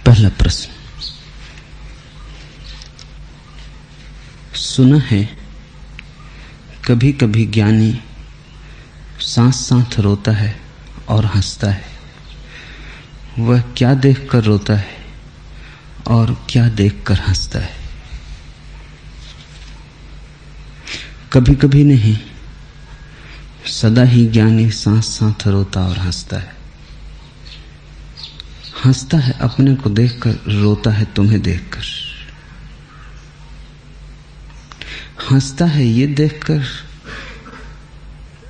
पहला प्रश्न, सुना है कभी कभी ज्ञानी साथ साथ रोता है और हंसता है। वह क्या देखकर रोता है और क्या देखकर हंसता है? कभी कभी नहीं, सदा ही ज्ञानी साथ साथ रोता और हंसता है। हंसता है अपने को देखकर, रोता है तुम्हें देखकर। हंसता है ये देखकर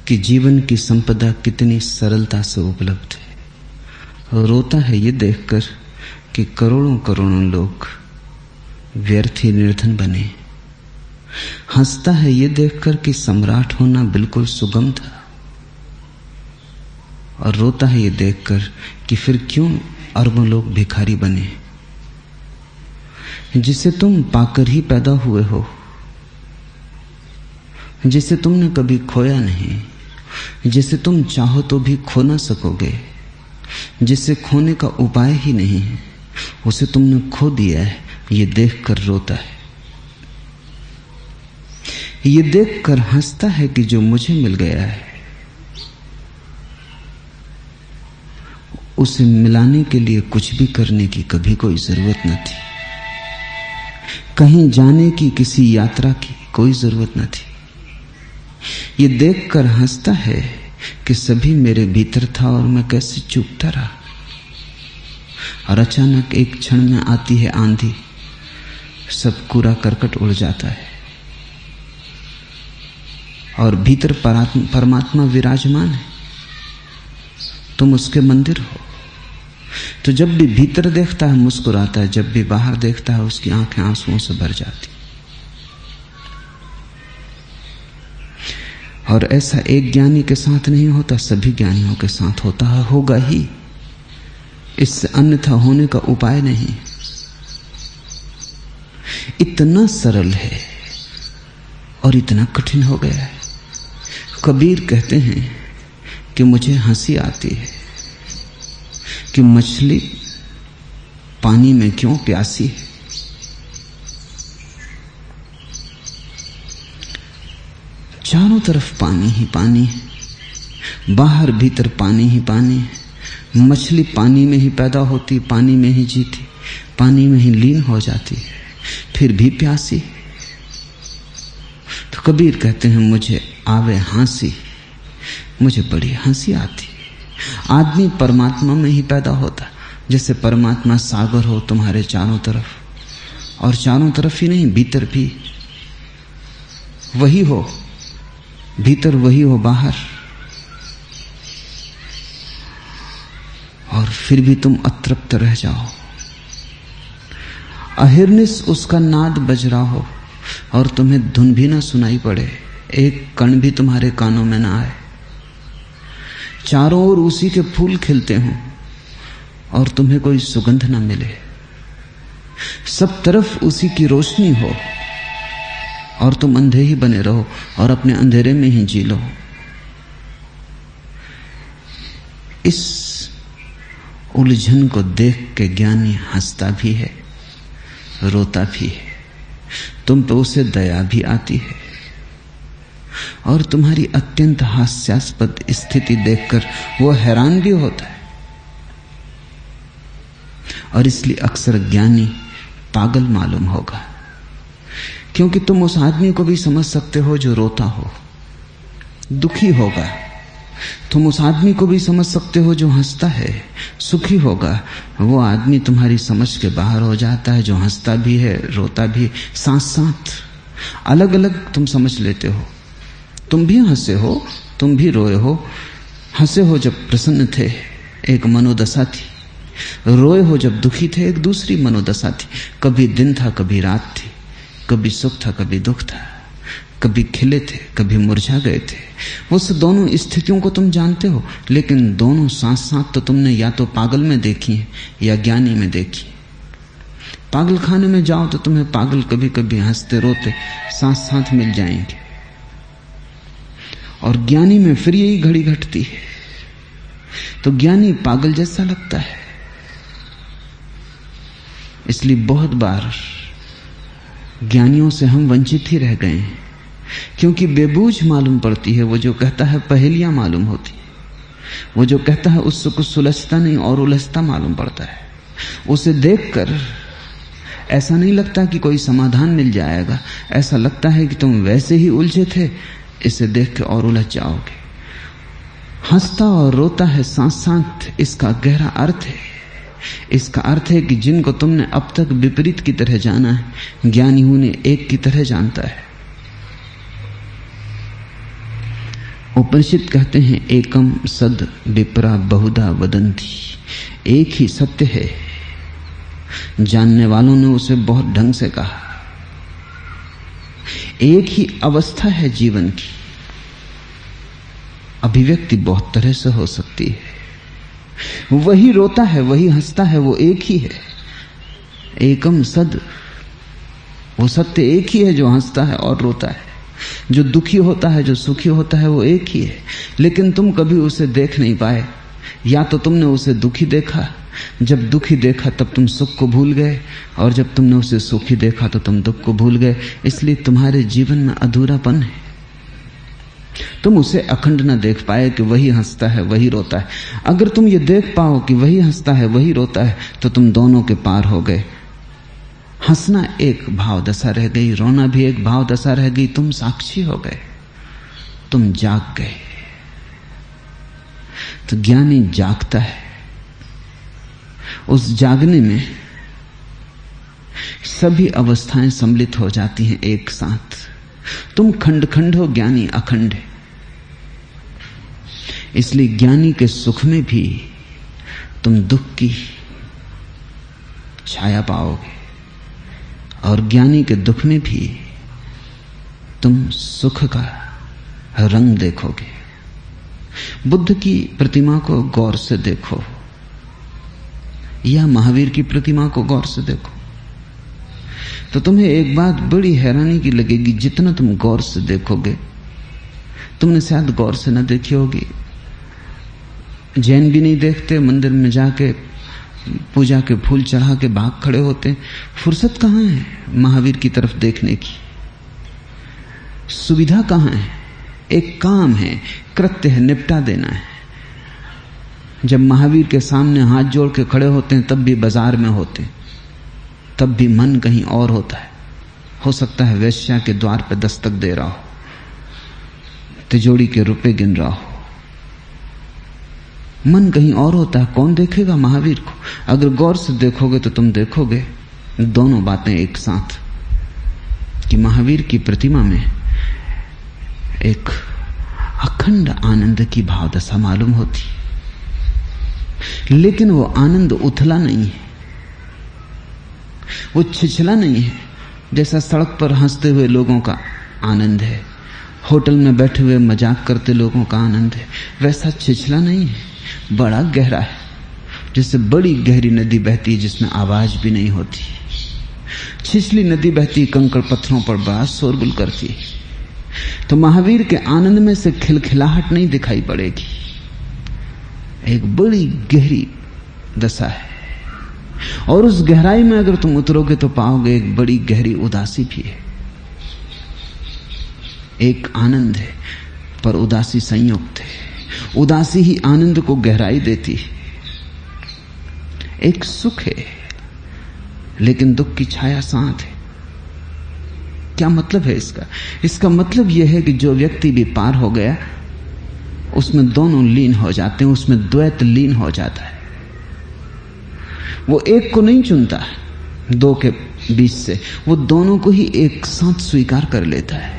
कि जीवन की संपदा कितनी सरलता से उपलब्ध है। रोता है ये देखकर कि करोड़ों करोड़ों लोग व्यर्थ ही निर्धन बने। हंसता है ये देखकर कि सम्राट होना बिल्कुल सुगम था। और रोता है ये देखकर कि फिर क्यों अरबों लोग भिखारी बने। जिसे तुम पाकर ही पैदा हुए हो, जिसे तुमने कभी खोया नहीं, जिसे तुम चाहो तो भी खो ना सकोगे, जिसे खोने का उपाय ही नहीं है, उसे तुमने खो दिया है, ये देखकर रोता है। ये देखकर हंसता है कि जो मुझे मिल गया है उसे मिलाने के लिए कुछ भी करने की कभी कोई जरूरत न थी। कहीं जाने की, किसी यात्रा की कोई जरूरत न थी। ये देखकर हंसता है कि सभी मेरे भीतर था और मैं कैसे चूकता रहा। और अचानक एक क्षण में आती है आंधी, सब कूड़ा करकट उड़ जाता है और भीतर परमात्मा विराजमान है। तुम उसके मंदिर हो। तो जब भी भीतर देखता है मुस्कुराता है, जब भी बाहर देखता है उसकी आंखें आंसुओं से भर जाती। और ऐसा एक ज्ञानी के साथ नहीं होता, सभी ज्ञानियों के साथ होता है, होगा ही। इससे अन्यथा होने का उपाय नहीं। इतना सरल है और इतना कठिन हो गया है। कबीर कहते हैं कि मुझे हंसी आती है कि मछली पानी में क्यों प्यासी है। चारों तरफ पानी ही पानी है, बाहर भीतर पानी ही पानी है। मछली पानी में ही पैदा होती, पानी में ही जीती, पानी में ही लीन हो जाती है, फिर भी प्यासी। तो कबीर कहते हैं मुझे आवे हंसी, मुझे बड़ी हंसी आती। आदमी परमात्मा में ही पैदा होता, जैसे परमात्मा सागर हो तुम्हारे चारों तरफ, और चारों तरफ ही नहीं भीतर भी वही हो, भीतर वही हो बाहर, और फिर भी तुम अतृप्त रह जाओ। अहिर्निश उसका नाद बज रहा हो और तुम्हें धुन भी ना सुनाई पड़े, एक कण भी तुम्हारे कानों में ना आए। चारों ओर उसी के फूल खिलते हों और तुम्हें कोई सुगंध ना मिले। सब तरफ उसी की रोशनी हो और तुम अंधे ही बने रहो और अपने अंधेरे में ही जी लो। इस उलझन को देख के ज्ञानी हंसता भी है, रोता भी है। तुम पे उसे दया भी आती है और तुम्हारी अत्यंत हास्यास्पद स्थिति देखकर वो हैरान भी होता है। और इसलिए अक्सर ज्ञानी पागल मालूम होगा, क्योंकि तुम उस आदमी को भी समझ सकते हो जो रोता हो, दुखी होगा। तुम उस आदमी को भी समझ सकते हो जो हंसता है, सुखी होगा। वो आदमी तुम्हारी समझ के बाहर हो जाता है जो हंसता भी है, रोता भी, साथ साथ अलग अलग तुम समझ लेते हो। तुम भी हंसे हो, तुम भी रोए हो। हंसे हो जब प्रसन्न थे, एक मनोदशा थी। रोए हो जब दुखी थे, एक दूसरी मनोदशा थी। कभी दिन था, कभी रात थी, कभी सुख था, कभी दुख था, कभी खिले थे, कभी मुरझा गए थे। उस दोनों स्थितियों को तुम जानते हो, लेकिन दोनों साथ साथ तो तुमने या तो पागल में देखी है या ज्ञानी में देखी। पागल खाने में जाओ तो तुम्हें पागल कभी कभी हंसते रोते साथ साथ मिल जाएंगे, और ज्ञानी में फिर यही घड़ी घटती है। तो ज्ञानी पागल जैसा लगता है इसलिए बहुत बार ज्ञानियों से हम वंचित ही रह गए हैं, क्योंकि बेबूझ मालूम पड़ती है। वो जो कहता है पहेलियां मालूम होती है, वो जो कहता है उससे कुछ सुलझता नहीं और उलझता मालूम पड़ता है। उसे देखकर ऐसा नहीं लगता कि कोई समाधान मिल जाएगा, ऐसा लगता है कि तुम वैसे ही उलझे थे, इसे देख के और उलझ जाओगे। हंसता और रोता है साथ साथ, इसका गहरा अर्थ है। इसका अर्थ है कि जिनको तुमने अब तक विपरीत की तरह जाना है, ज्ञानी उन्हें एक की तरह जानता है। उपनिषद कहते हैं एकम सद विप्रा बहुधा वदंती, एक ही सत्य है। जानने वालों ने उसे बहुत ढंग से कहा। एक ही अवस्था है जीवन की, अभिव्यक्ति बहुत तरह से हो सकती है। वही रोता है, वही हंसता है, वो एक ही है। एकम सद, वो सत्य एक ही है जो हंसता है और रोता है, जो दुखी होता है, जो सुखी होता है, वो एक ही है। लेकिन तुम कभी उसे देख नहीं पाए। या तो तुमने उसे दुखी देखा, जब दुखी देखा तब तुम सुख को भूल गए, और जब तुमने उसे सुखी देखा तो तुम दुख को भूल गए। इसलिए तुम्हारे जीवन में अधूरापन है। तुम उसे अखंड न देख पाए कि वही हंसता है, वही रोता है। अगर तुम ये देख पाओ कि वही हंसता है, वही रोता है, तो तुम दोनों के पार हो गए। हंसना एक भाव दशा रह गई, रोना भी एक भाव दशा रह गई। तुम साक्षी हो गए, तुम जाग गए। तो ज्ञानी जागता है। उस जागने में सभी अवस्थाएं सम्मिलित हो जाती हैं एक साथ। तुम खंड खंड हो, ज्ञानी अखंड है। इसलिए ज्ञानी के सुख में भी तुम दुख की छाया पाओगे, और ज्ञानी के दुख में भी तुम सुख का रंग देखोगे। बुद्ध की प्रतिमा को गौर से देखो, या महावीर की प्रतिमा को गौर से देखो, तो तुम्हें एक बात बड़ी हैरानी की लगेगी। जितना तुम गौर से देखोगे, तुमने शायद गौर से न देखी होगी। जैन भी नहीं देखते, मंदिर में जाके पूजा के फूल चढ़ा के भाग खड़े होते। फुर्सत कहाँ है महावीर की तरफ देखने की? सुविधा कहाँ है? एक काम है, कृत्य है, निपटा देना है। जब महावीर के सामने हाथ जोड़ के खड़े होते हैं तब भी बाजार में होते, तब भी मन कहीं और होता है। हो सकता है वेश्या के द्वार पर दस्तक दे रहा हो, तिजोरी के रुपए गिन रहा हो, मन कहीं और होता है। कौन देखेगा महावीर को? अगर गौर से देखोगे तो तुम देखोगे दोनों बातें एक साथ, कि महावीर की प्रतिमा में एक अखंड आनंद की भावदशा मालूम होती, लेकिन वो आनंद उथला नहीं है, वो छिछला नहीं है। जैसा सड़क पर हंसते हुए लोगों का आनंद है, होटल में बैठे हुए मजाक करते लोगों का आनंद है, वैसा छिछला नहीं है, बड़ा गहरा है। जैसे बड़ी गहरी नदी बहती है जिसमें आवाज भी नहीं होती। छिछली नदी बहती कंकड़ पत्थरों पर बड़ा शोरगुल करती है। तो महावीर के आनंद में से खिलखिलाहट नहीं दिखाई पड़ेगी, एक बड़ी गहरी दशा है। और उस गहराई में अगर तुम उतरोगे तो पाओगे एक बड़ी गहरी उदासी भी है। एक आनंद है पर उदासी संयुक्त है। उदासी ही आनंद को गहराई देती है। एक सुख है लेकिन दुख की छाया साथ है। क्या मतलब है इसका? इसका मतलब यह है कि जो व्यक्ति भी पार हो गया उसमें दोनों लीन हो जाते हैं, उसमें द्वैत लीन हो जाता है। वो एक को नहीं चुनता दो के बीच से, वो दोनों को ही एक साथ स्वीकार कर लेता है।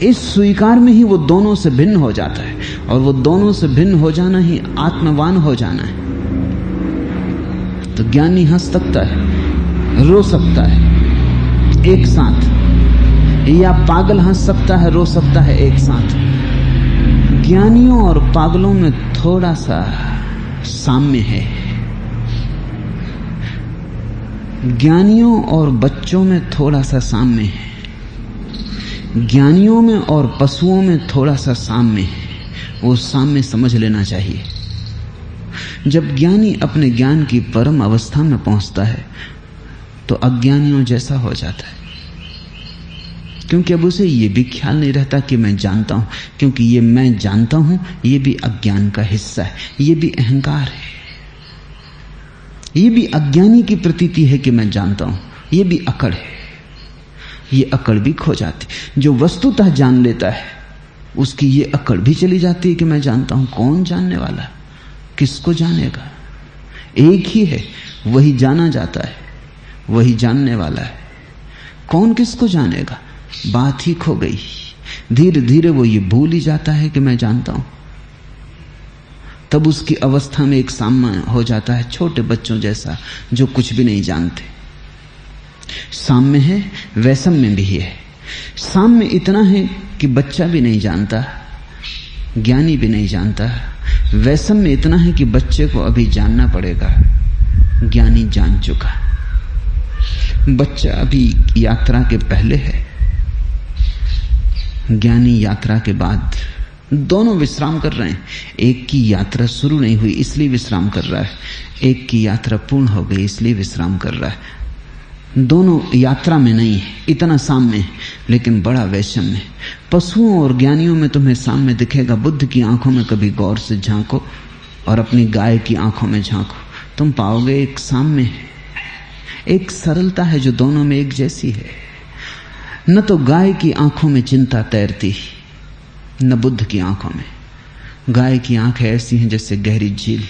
इस स्वीकार में ही वो दोनों से भिन्न हो जाता है, और वो दोनों से भिन्न हो जाना ही आत्मवान हो जाना है। तो ज्ञानी हंस सकता है, रो सकता है एक साथ, या पागल हंस सकता है, रो सकता है एक साथ। ज्ञानियों और पागलों में थोड़ा सा साम्य है। ज्ञानियों और बच्चों में थोड़ा सा साम्य है। ज्ञानियों में और पशुओं में थोड़ा सा साम्य है। वो साम्य समझ लेना चाहिए। जब ज्ञानी अपने ज्ञान की परम अवस्था में पहुंचता है तो अज्ञानियों जैसा हो जाता है, क्योंकि अब उसे ये भी ख्याल नहीं रहता कि मैं जानता हूं, क्योंकि ये मैं जानता हूं ये भी अज्ञान का हिस्सा है, ये भी अहंकार है, ये भी अज्ञानी की प्रतीति है कि मैं जानता हूं, ये भी अकड़ है। ये अकड़ भी खो जाती। जो वस्तुतः जान लेता है उसकी ये अकड़ भी चली जाती है कि मैं जानता हूं। कौन जानने वाला, किसको जानेगा? एक ही है, वही जाना जाता है, वही जानने वाला है। कौन किसको जानेगा? बात ही खो गई। धीरे धीरे वो ये भूल ही जाता है कि मैं जानता हूं। तब उसकी अवस्था में एक साम्य हो जाता है, छोटे बच्चों जैसा जो कुछ भी नहीं जानते। साम्य है, वैषम्य भी है। साम्य इतना है कि बच्चा भी नहीं जानता, ज्ञानी भी नहीं जानता। वैषम्य इतना है कि बच्चे को अभी जानना पड़ेगा, ज्ञानी जान चुका। बच्चा अभी यात्रा के पहले है, ज्ञानी यात्रा के बाद। दोनों विश्राम कर रहे हैं। एक की यात्रा शुरू नहीं हुई इसलिए विश्राम कर रहा है, एक की यात्रा पूर्ण हो गई इसलिए विश्राम कर रहा है। दोनों यात्रा में नहीं है, इतना साम्य है, लेकिन बड़ा वैषम्य है। पशुओं और ज्ञानियों में तुम्हें साम्य दिखेगा। बुद्ध की आंखों में कभी गौर से झांको और अपनी गाय की आंखों में झांको, तुम पाओगे एक साम्य है, एक सरलता है जो दोनों में एक जैसी है। न तो गाय की आंखों में चिंता तैरती, न बुद्ध की आंखों में। गाय की आंखें ऐसी हैं जैसे गहरी झील,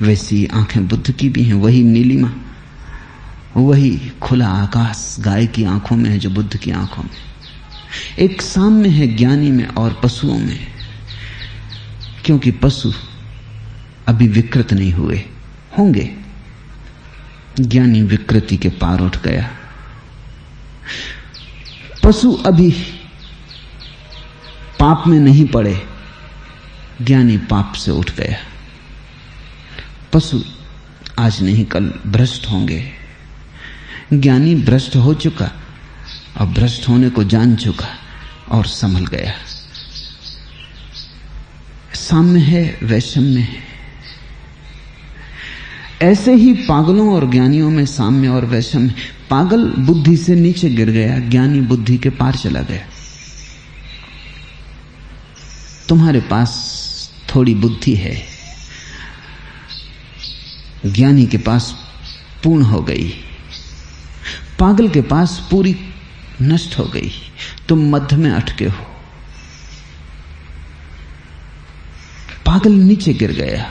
वैसी आंखें बुद्ध की भी हैं। वही नीलिमा, वही खुला आकाश गाय की आंखों में है जो बुद्ध की आंखों में। एक साम्य है ज्ञानी में और पशुओं में, क्योंकि पशु अभी विकृत नहीं हुए, होंगे। ज्ञानी विकृति के पार उठ गया। पशु अभी पाप में नहीं पड़े, ज्ञानी पाप से उठ गया। पशु आज नहीं कल भ्रष्ट होंगे, ज्ञानी भ्रष्ट हो चुका और भ्रष्ट होने को जान चुका और संभल गया। साम्य है, वैषम्य है। ऐसे ही पागलों और ज्ञानियों में साम्य और वैषम्य। पागल बुद्धि से नीचे गिर गया, ज्ञानी बुद्धि के पार चला गया। तुम्हारे पास थोड़ी बुद्धि है, ज्ञानी के पास पूर्ण हो गई, पागल के पास पूरी नष्ट हो गई। तुम मध्य में अटके हो। पागल नीचे गिर गया,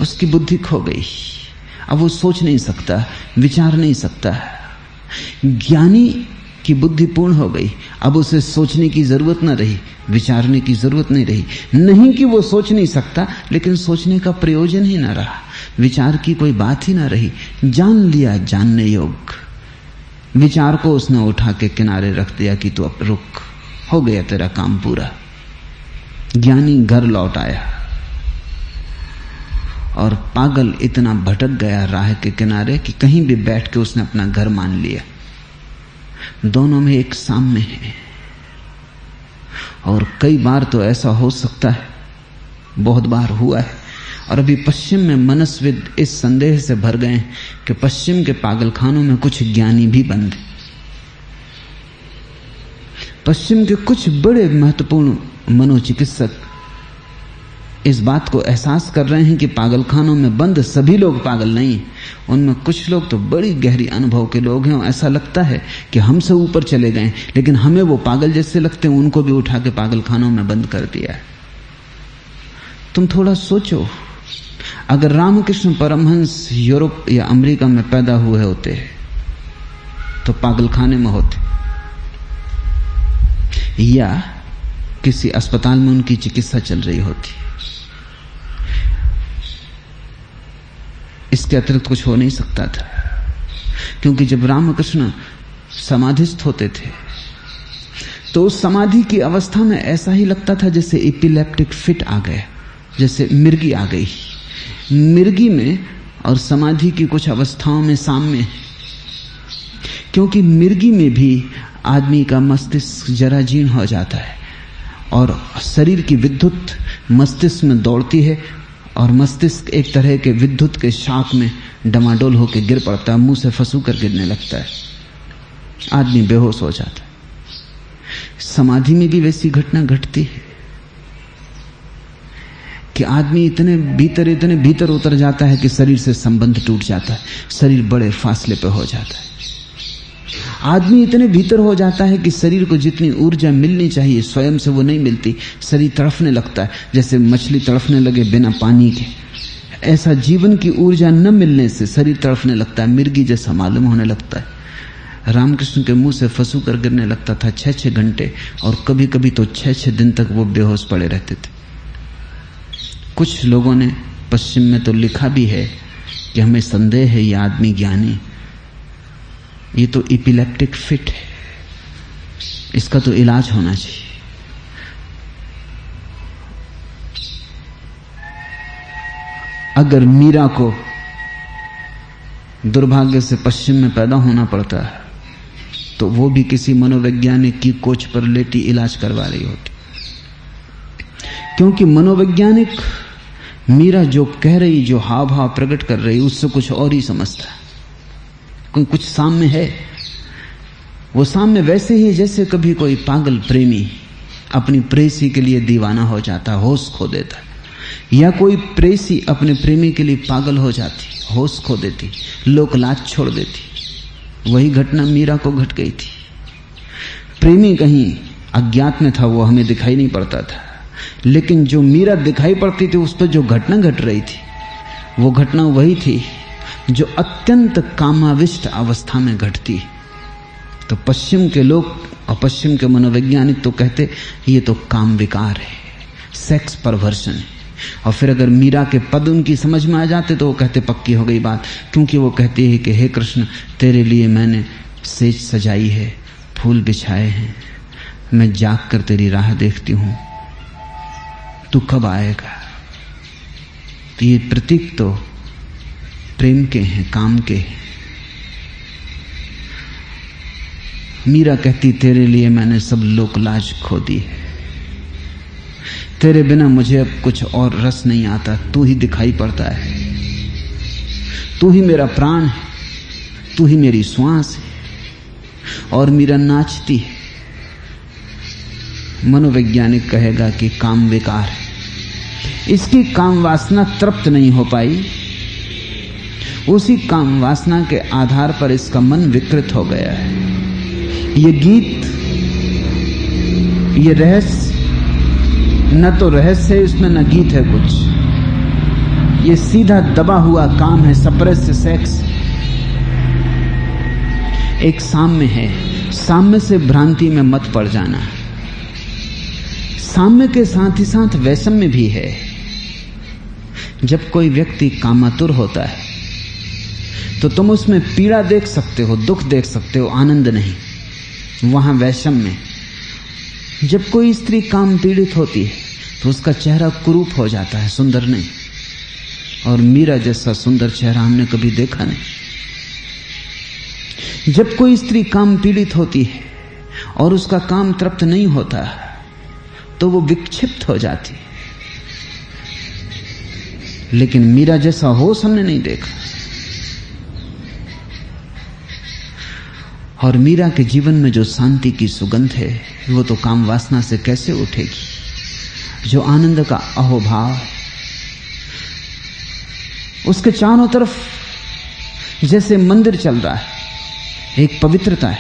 उसकी बुद्धि खो गई, अब वो सोच नहीं सकता, विचार नहीं सकता। ज्ञानी की बुद्धि पूर्ण हो गई, अब उसे सोचने की जरूरत न रही, विचारने की जरूरत नहीं रही। नहीं कि वो सोच नहीं सकता, लेकिन सोचने का प्रयोजन ही न रहा, विचार की कोई बात ही न रही। जान लिया जानने योग्य। विचार को उसने उठा के किनारे रख दिया कि तू अब रुक, हो गया तेरा काम पूरा। ज्ञानी घर लौट आया और पागल इतना भटक गया राह के किनारे कि कहीं भी बैठ के उसने अपना घर मान लिया। दोनों में एक साम्य है। और कई बार तो ऐसा हो सकता है, बहुत बार हुआ है, और अभी पश्चिम में मनस्विद इस संदेह से भर गए कि पश्चिम के पागलखानों में कुछ ज्ञानी भी बंद हैं। पश्चिम के कुछ बड़े महत्वपूर्ण मनोचिकित्सक इस बात को एहसास कर रहे हैं कि पागलखानों में बंद सभी लोग पागल नहीं, उनमें कुछ लोग तो बड़ी गहरी अनुभव के लोग हैं और ऐसा लगता है कि हमसे ऊपर चले गए, लेकिन हमें वो पागल जैसे लगते हैं, उनको भी उठा के पागलखानों में बंद कर दिया है। तुम थोड़ा सोचो, अगर रामकृष्ण परमहंस यूरोप या अमेरिका में पैदा हुए होते तो पागलखाने में होते, या किसी अस्पताल में उनकी चिकित्सा चल रही होती। इसके अतिरिक्त कुछ हो नहीं सकता था, क्योंकि जब रामकृष्ण समाधिस्थ होते थे तो उस समाधि की अवस्था में ऐसा ही लगता था जैसे एपिलेप्टिक फिट आ गया, जैसे मिर्गी आ गई। मिर्गी में और समाधि की कुछ अवस्थाओं में साम्य, क्योंकि मिर्गी में भी आदमी का मस्तिष्क जराजीर्ण हो जाता है और शरीर की विद्युत मस्तिष्क में दौड़ती है और मस्तिष्क एक तरह के विद्युत के शॉक में डमाडोल होकर गिर पड़ता है, मुंह से फंसू कर गिरने लगता है, आदमी बेहोश हो जाता है। समाधि में भी वैसी घटना घटती है कि आदमी इतने भीतर उतर जाता है कि शरीर से संबंध टूट जाता है, शरीर बड़े फासले पर हो जाता है। आदमी इतने भीतर हो जाता है कि शरीर को जितनी ऊर्जा मिलनी चाहिए स्वयं से वो नहीं मिलती, शरीर तड़फने लगता है, जैसे मछली तड़फने लगे बिना पानी के। ऐसा जीवन की ऊर्जा न मिलने से शरीर तड़फने लगता है, मिर्गी जैसा मालूम होने लगता है। रामकृष्ण के मुंह से फंसू कर गिरने लगता था 6-6 घंटे, और कभी कभी तो 6-6 दिन तक वो बेहोश पड़े रहते थे। कुछ लोगों ने पश्चिम में तो लिखा भी है कि हमें संदेह है ये आदमी ज्ञानी, ये तो इपिलेप्टिक फिट है, इसका तो इलाज होना चाहिए। अगर मीरा को दुर्भाग्य से पश्चिम में पैदा होना पड़ता है तो वो भी किसी मनोवैज्ञानिक की कोच पर लेटी इलाज करवा रही होती, क्योंकि मनोवैज्ञानिक मीरा जो कह रही, जो हाव भाव प्रकट कर रही, उससे कुछ और ही समझता है। कुछ साम्य है, वो साम्य वैसे ही जैसे कभी कोई पागल प्रेमी अपनी प्रेसी के लिए दीवाना हो जाता, होश खो देता, या कोई प्रेसी अपने प्रेमी के लिए पागल हो जाती, होश खो देती, लोकलाज छोड़ देती। वही घटना मीरा को घट गई थी। प्रेमी कहीं अज्ञात में था, वो हमें दिखाई नहीं पड़ता था, लेकिन जो मीरा दिखाई पड़ती थी उस पर जो घटना घट रही थी, वो घटना वही थी जो अत्यंत कामाविष्ट अवस्था में घटती। तो पश्चिम के लोग और पश्चिम के मनोवैज्ञानिक तो कहते ये तो काम विकार है, सेक्स परवर्शन है। और फिर अगर मीरा के पद उनकी समझ में आ जाते तो वो कहते पक्की हो गई बात, क्योंकि वो कहती है कि हे कृष्ण, तेरे लिए मैंने सेज सजाई है, फूल बिछाए हैं, मैं जाग कर तेरी राह देखती हूं, तू कब आएगा। तो ये प्रतीक तो प्रेम के हैं, काम के हैं। मीरा कहती तेरे लिए मैंने सब लोकलाज खो दी है, तेरे बिना मुझे अब कुछ और रस नहीं आता, तू ही दिखाई पड़ता है, तू ही मेरा प्राण है, तू ही मेरी श्वास है। और मीरा नाचती है। मनोवैज्ञानिक कहेगा कि काम विकार है, इसकी काम वासना तृप्त नहीं हो पाई, उसी काम वासना के आधार पर इसका मन विकृत हो गया है। ये गीत, ये रहस्य, न तो रहस्य है इसमें, न गीत है कुछ, ये सीधा दबा हुआ काम है, सप्रेस सेक्स। एक साम्य है, साम्य से भ्रांति में मत पड़ जाना। साम्य के साथ ही साथ वैषम्य भी है। जब कोई व्यक्ति कामातुर होता है तो तुम उसमें पीड़ा देख सकते हो, दुख देख सकते हो, आनंद नहीं, वहां वैषम्य। जब कोई स्त्री काम पीड़ित होती है तो उसका चेहरा कुरूप हो जाता है, सुंदर नहीं। और मीरा जैसा सुंदर चेहरा हमने कभी देखा नहीं। जब कोई स्त्री काम पीड़ित होती है और उसका काम तृप्त नहीं होता तो वो विक्षिप्त हो जाती, लेकिन मीरा जैसा होश हमने नहीं देखा। और मीरा के जीवन में जो शांति की सुगंध है वो तो काम वासना से कैसे उठेगी। जो आनंद का अहोभाव है, उसके चारों तरफ जैसे मंदिर चल रहा है, एक पवित्रता है,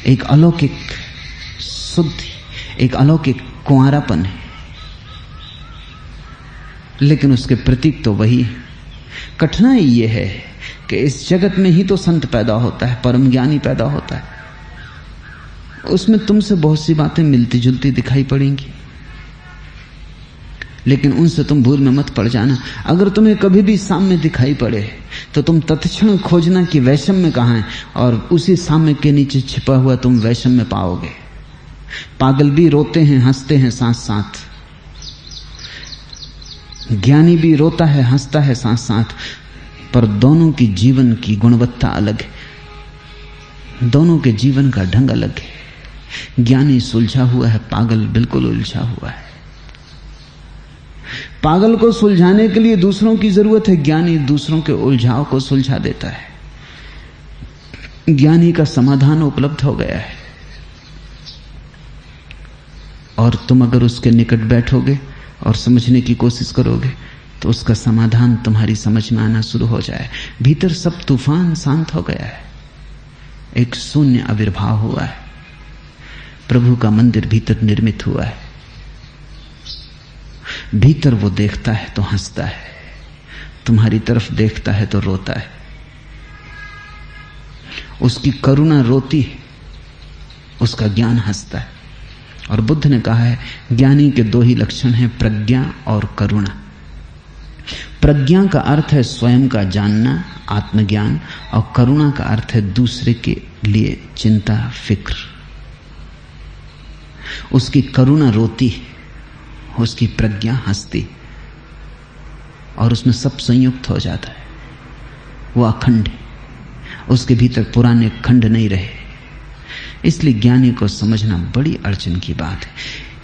एक अलौकिक शुद्धि, एक अलौकिक कुंवारापन है, लेकिन उसके प्रतीक तो वही है। कठिनाई ये है कि इस जगत में ही तो संत पैदा होता है, परम ज्ञानी पैदा होता है, उसमें तुमसे बहुत सी बातें मिलती जुलती दिखाई पड़ेंगी, लेकिन उनसे तुम भूल में मत पड़ जाना। अगर तुम्हें कभी भी साम्य दिखाई पड़े तो तुम तत्क्षण खोजना कि वैषम्य कहाँ है, और उसी साम्य के नीचे छिपा हुआ तुम वैषम्य पाओगे। पागल भी रोते हैं, हंसते हैं साथ साथ, ज्ञानी भी रोता है, हंसता है साथ साथ, पर दोनों की जीवन की गुणवत्ता अलग है, दोनों के जीवन का ढंग अलग है। ज्ञानी सुलझा हुआ है, पागल बिल्कुल उलझा हुआ है। पागल को सुलझाने के लिए दूसरों की जरूरत है, ज्ञानी दूसरों के उलझाव को सुलझा देता है। ज्ञानी का समाधान उपलब्ध हो गया है, और तुम अगर उसके निकट बैठोगे और समझने की कोशिश करोगे तो उसका समाधान तुम्हारी समझ में आना शुरू हो जाए। भीतर सब तूफान शांत हो गया है, एक शून्य आविर्भाव हुआ है, प्रभु का मंदिर भीतर निर्मित हुआ है। भीतर वो देखता है तो हंसता है, तुम्हारी तरफ देखता है तो रोता है। उसकी करुणा रोती है, उसका ज्ञान हंसता है। और बुद्ध ने कहा है ज्ञानी के दो ही लक्षण हैं, प्रज्ञा और करुणा। प्रज्ञा का अर्थ है स्वयं का जानना, आत्मज्ञान, और करुणा का अर्थ है दूसरे के लिए चिंता, फिक्र। उसकी करुणा रोती, उसकी प्रज्ञा हंसती, और उसमें सब संयुक्त हो जाता है। वो अखंड है, उसके भीतर पुराने खंड नहीं रहे। इसलिए ज्ञानी को समझना बड़ी अड़चन की बात है।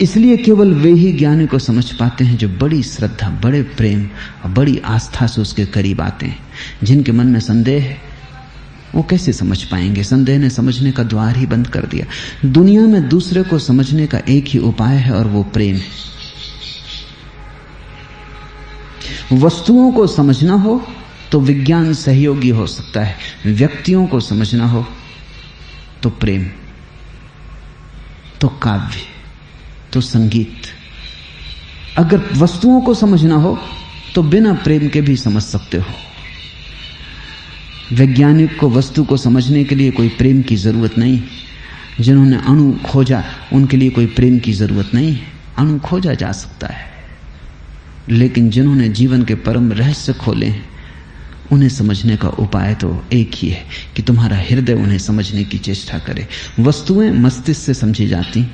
इसलिए केवल वे ही ज्ञानी को समझ पाते हैं जो बड़ी श्रद्धा, बड़े प्रेम और बड़ी आस्था से उसके करीब आते हैं। जिनके मन में संदेह है वो कैसे समझ पाएंगे? संदेह ने समझने का द्वार ही बंद कर दिया। दुनिया में दूसरे को समझने का एक ही उपाय है, और वो प्रेम है। वस्तुओं को समझना हो तो विज्ञान सहयोगी हो सकता है, व्यक्तियों को समझना हो तो प्रेम, तो काव्य, तो संगीत। अगर वस्तुओं को समझना हो तो बिना प्रेम के भी समझ सकते हो। वैज्ञानिक को वस्तु को समझने के लिए कोई प्रेम की जरूरत नहीं। जिन्होंने अणु खोजा उनके लिए कोई प्रेम की जरूरत नहीं है। अणु खोजा जा सकता है, लेकिन जिन्होंने जीवन के परम रहस्य खोले हैं उन्हें समझने का उपाय तो एक ही है कि तुम्हारा हृदय उन्हें समझने की चेष्टा करे। वस्तुएं मस्तिष्क से समझी जाती,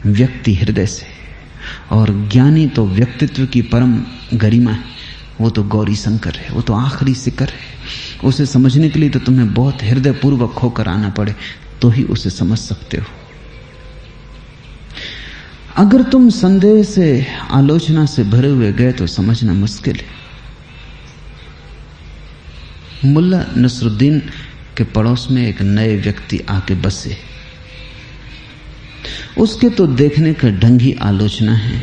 व्यक्ति हृदय से। और ज्ञानी तो व्यक्तित्व की परम गरिमा है, वो तो गौरी शंकर है, वो तो आखिरी शिखर है। उसे समझने के लिए तो तुम्हें बहुत हृदय पूर्वक होकर आना पड़े तो ही उसे समझ सकते हो। अगर तुम संदेह से, आलोचना से भरे हुए गए तो समझना मुश्किल है। मुल्ला नसरुद्दीन के पड़ोस में एक नए व्यक्ति आके बसे। उसके तो देखने का ढंग ही आलोचना है।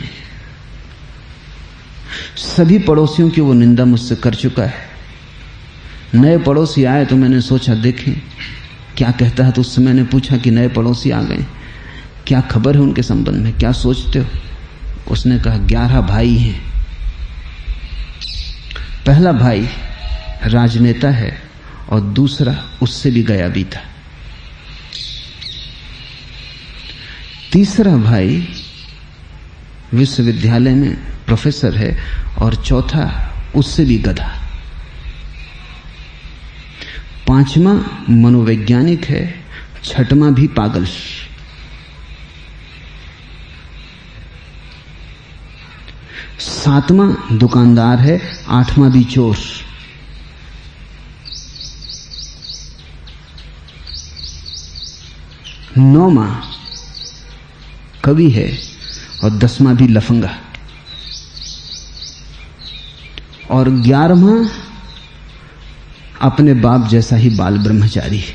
सभी पड़ोसियों की वो निंदा मुझसे कर चुका है। नए पड़ोसी आए तो मैंने सोचा देखें क्या कहता है। तो उससे मैंने पूछा कि नए पड़ोसी आ गए, क्या खबर है उनके संबंध में, क्या सोचते हो? उसने कहा 11 भाई हैं। पहला भाई राजनेता है और दूसरा उससे भी गया भी था। तीसरा भाई विश्वविद्यालय में प्रोफेसर है और चौथा उससे भी गधा। पांचवा मनोवैज्ञानिक है, छठवां भी पागल। सातवां दुकानदार है, आठवां भी चोर। नौवां कवि है और 10वां भी लफंगा। और 11वां अपने बाप जैसा ही बाल ब्रह्मचारी है।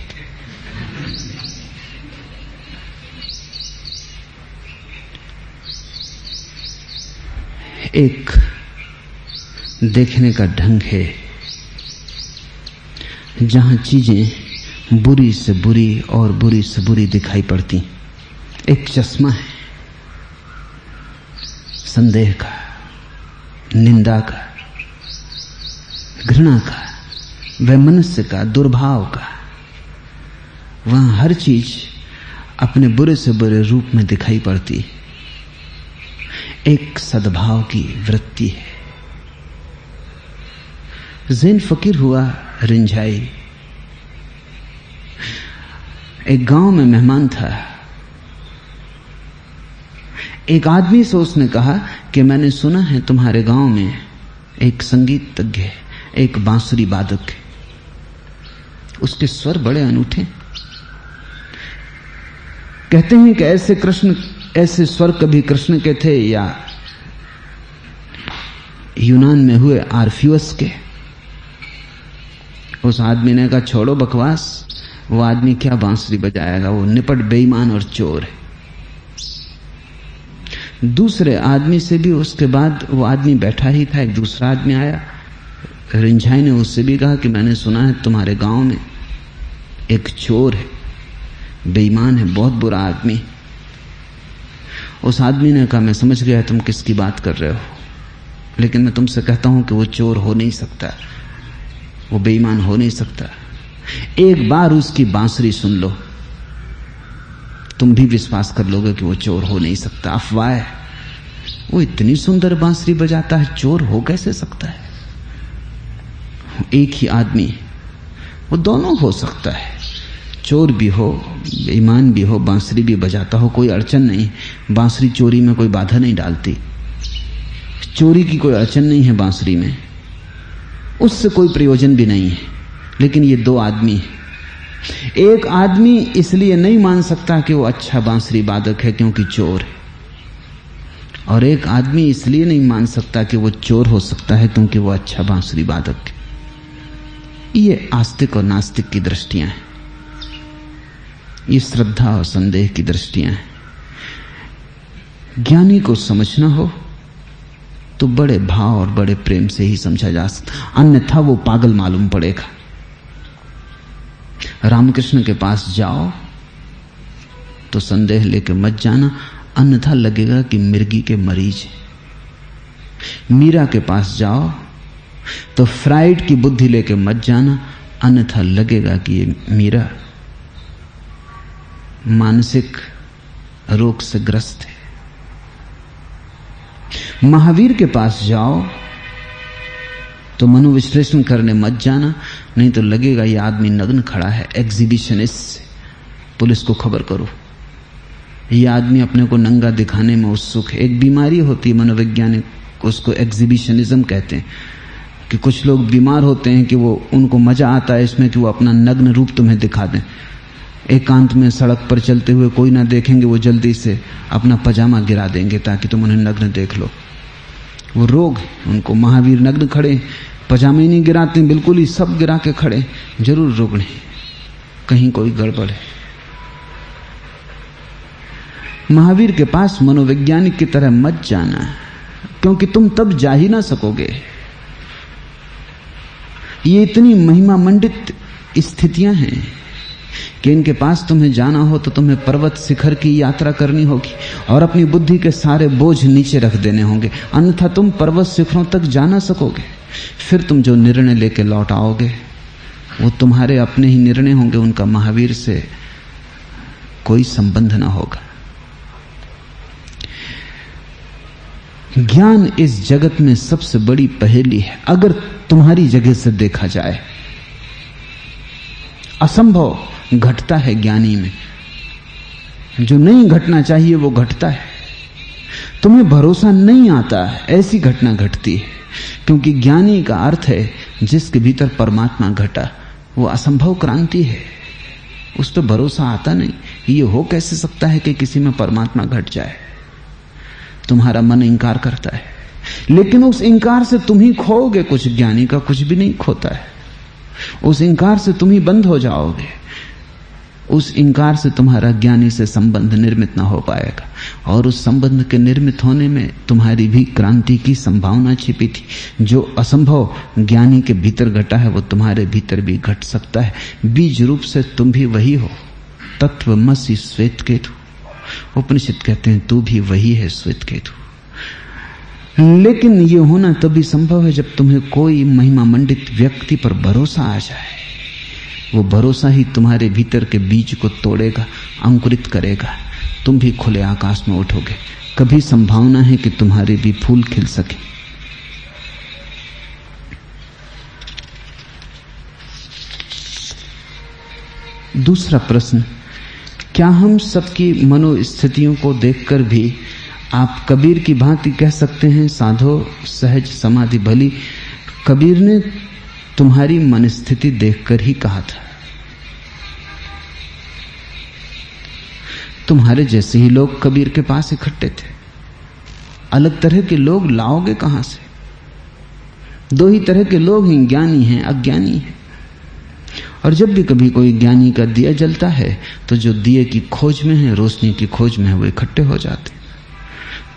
एक देखने का ढंग है जहां चीजें बुरी से बुरी और बुरी से बुरी दिखाई पड़ती। एक चश्मा है संदेह का, निंदा का, घृणा का, वैमनस्य का, दुर्भाव का। वहां हर चीज अपने बुरे से बुरे रूप में दिखाई पड़ती है। एक सद्भाव की वृत्ति है। ज़ैन फकीर हुआ रिंझाई। एक गांव में मेहमान था। एक आदमी से उसने कहा कि मैंने सुना है तुम्हारे गांव में एक संगीतज्ञ है, एक बांसुरी वादक है। उसके स्वर बड़े अनूठे। कहते हैं कि ऐसे स्वर कभी कृष्ण के थे या यूनान में हुए आर्फियस के। उस आदमी ने कहा छोड़ो बकवास, वो आदमी क्या बांसुरी बजाएगा, वो निपट बेईमान और चोर है। दूसरे आदमी से भी उसके बाद वो आदमी बैठा ही था, एक दूसरा आदमी आया। रिंझाई ने उससे भी कहा कि मैंने सुना है तुम्हारे गांव में एक चोर है, बेईमान है, बहुत बुरा आदमी। उस आदमी ने कहा मैं समझ गया तुम किसकी बात कर रहे हो, लेकिन मैं तुमसे कहता हूं कि वो चोर हो नहीं सकता, वो बेईमान हो नहीं सकता। एक बार उसकी बांसुरी सुन लो, तुम भी विश्वास कर लोगे कि वो चोर हो नहीं सकता, अफवाह है। वो इतनी सुंदर बांसुरी बजाता है, चोर हो कैसे सकता है? एक ही आदमी, वो दोनों हो सकता है, चोर भी हो, बेईमान भी हो, बांसुरी भी बजाता हो, कोई अड़चन नहीं। बांसुरी चोरी में कोई बाधा नहीं डालती, चोरी की कोई अड़चन नहीं है बांसुरी में, उससे कोई प्रयोजन भी नहीं है। लेकिन ये दो आदमी, एक आदमी इसलिए नहीं मान सकता कि वो अच्छा बांसुरी वादक है क्योंकि चोर है, और एक आदमी इसलिए नहीं मान सकता कि वो चोर हो सकता है क्योंकि वो अच्छा बांसुरी वादक है। ये आस्तिक और नास्तिक की दृष्टियां हैं, ये श्रद्धा और संदेह की दृष्टियां हैं। ज्ञानी को समझना हो तो बड़े भाव और बड़े प्रेम से ही समझा जा सकता, अन्यथा वो पागल मालूम पड़ेगा। रामकृष्ण के पास जाओ तो संदेह लेके मत जाना, अन्यथा लगेगा कि मिर्गी के मरीज है। मीरा के पास जाओ तो फ्राइड की बुद्धि लेके मत जाना, अन्यथा लगेगा कि ये मीरा मानसिक रोग से ग्रस्त है। महावीर के पास जाओ तो मनोविश्लेषण करने मत जाना, नहीं तो लगेगा ये आदमी नग्न खड़ा है, एग्जीबिशनिस्ट, पुलिस को खबर करो, ये आदमी अपने को नंगा दिखाने में उत्सुक है। एक बीमारी होती है मनोवैज्ञानिक, उसको एग्जीबिशनिज्म कहते हैं, कि कुछ लोग बीमार होते हैं कि वो, उनको मजा आता है इसमें कि वो अपना नग्न रूप तुम्हें दिखा दें। एकांत में सड़क पर चलते हुए कोई ना देखेंगे, वो जल्दी से अपना पजामा गिरा देंगे ताकि तुम उन्हें नग्न देख लो। वो रोग उनको। महावीर नग्न खड़े, पजामे नहीं गिराते, बिल्कुल ही सब गिरा के खड़े, जरूर रुकने, कहीं कोई गड़बड़ है। महावीर के पास मनोवैज्ञानिक की तरह मत जाना, क्योंकि तुम तब जा ही ना सकोगे। ये इतनी महिमा मंडित स्थितियां हैं कि इनके पास तुम्हें जाना हो तो तुम्हें पर्वत शिखर की यात्रा करनी होगी और अपनी बुद्धि के सारे बोझ नीचे रख देने होंगे, अन्यथा तुम पर्वत शिखरों तक जा ना सकोगे। फिर तुम जो निर्णय लेके लौट आओगे वो तुम्हारे अपने ही निर्णय होंगे, उनका महावीर से कोई संबंध ना होगा। ज्ञान इस जगत में सबसे बड़ी पहेली है, अगर तुम्हारी जगह से देखा जाए। असंभव घटता है ज्ञानी में, जो नहीं घटना चाहिए वो घटता है। तुम्हें भरोसा नहीं आता ऐसी घटना घटती है, क्योंकि ज्ञानी का अर्थ है जिसके भीतर परमात्मा घटा। वो असंभव क्रांति है, उस पर भरोसा आता नहीं। ये हो कैसे सकता है कि किसी में परमात्मा घट जाए? तुम्हारा मन इंकार करता है, लेकिन उस इंकार से तुम ही खोओगे कुछ, ज्ञानी का कुछ भी नहीं खोता है। उस इंकार से तुम ही बंद हो जाओगे, उस इंकार से तुम्हारा ज्ञानी से संबंध निर्मित ना हो पाएगा, और उस संबंध के निर्मित होने में तुम्हारी भी क्रांति की संभावना छिपी थी। जो असंभव ज्ञानी के भीतर घटा है वो तुम्हारे भीतर भी घट सकता है। बीज रूप से तुम भी वही हो, तत्वमसि श्वेत केतु। उपनिषद कहते हैं तू भी वही है श्वेत केतु। लेकिन ये होना तभी संभव है जब तुम्हें कोई महिमा मंडित व्यक्ति पर भरोसा आ जाए। वो भरोसा ही तुम्हारे भीतर के बीज को तोड़ेगा, अंकुरित करेगा, तुम भी खुले आकाश में उठोगे। कभी संभावना है कि तुम्हारे भी फूल खिल सके। दूसरा प्रश्न, क्या हम सबकी मनोस्थितियों को देखकर भी आप कबीर की भांति कह सकते हैं साधो सहज समाधि भली? कबीर ने तुम्हारी मनस्थिति देखकर ही कहा था। तुम्हारे जैसे ही लोग कबीर के पास इकट्ठे थे, अलग तरह के लोग लाओगे कहां से? दो ही तरह के लोग हैं, ज्ञानी हैं, अज्ञानी हैं। और जब भी कभी कोई ज्ञानी का दिया जलता है तो जो दिए की खोज में है, रोशनी की खोज में है, वो इकट्ठे हो जाते।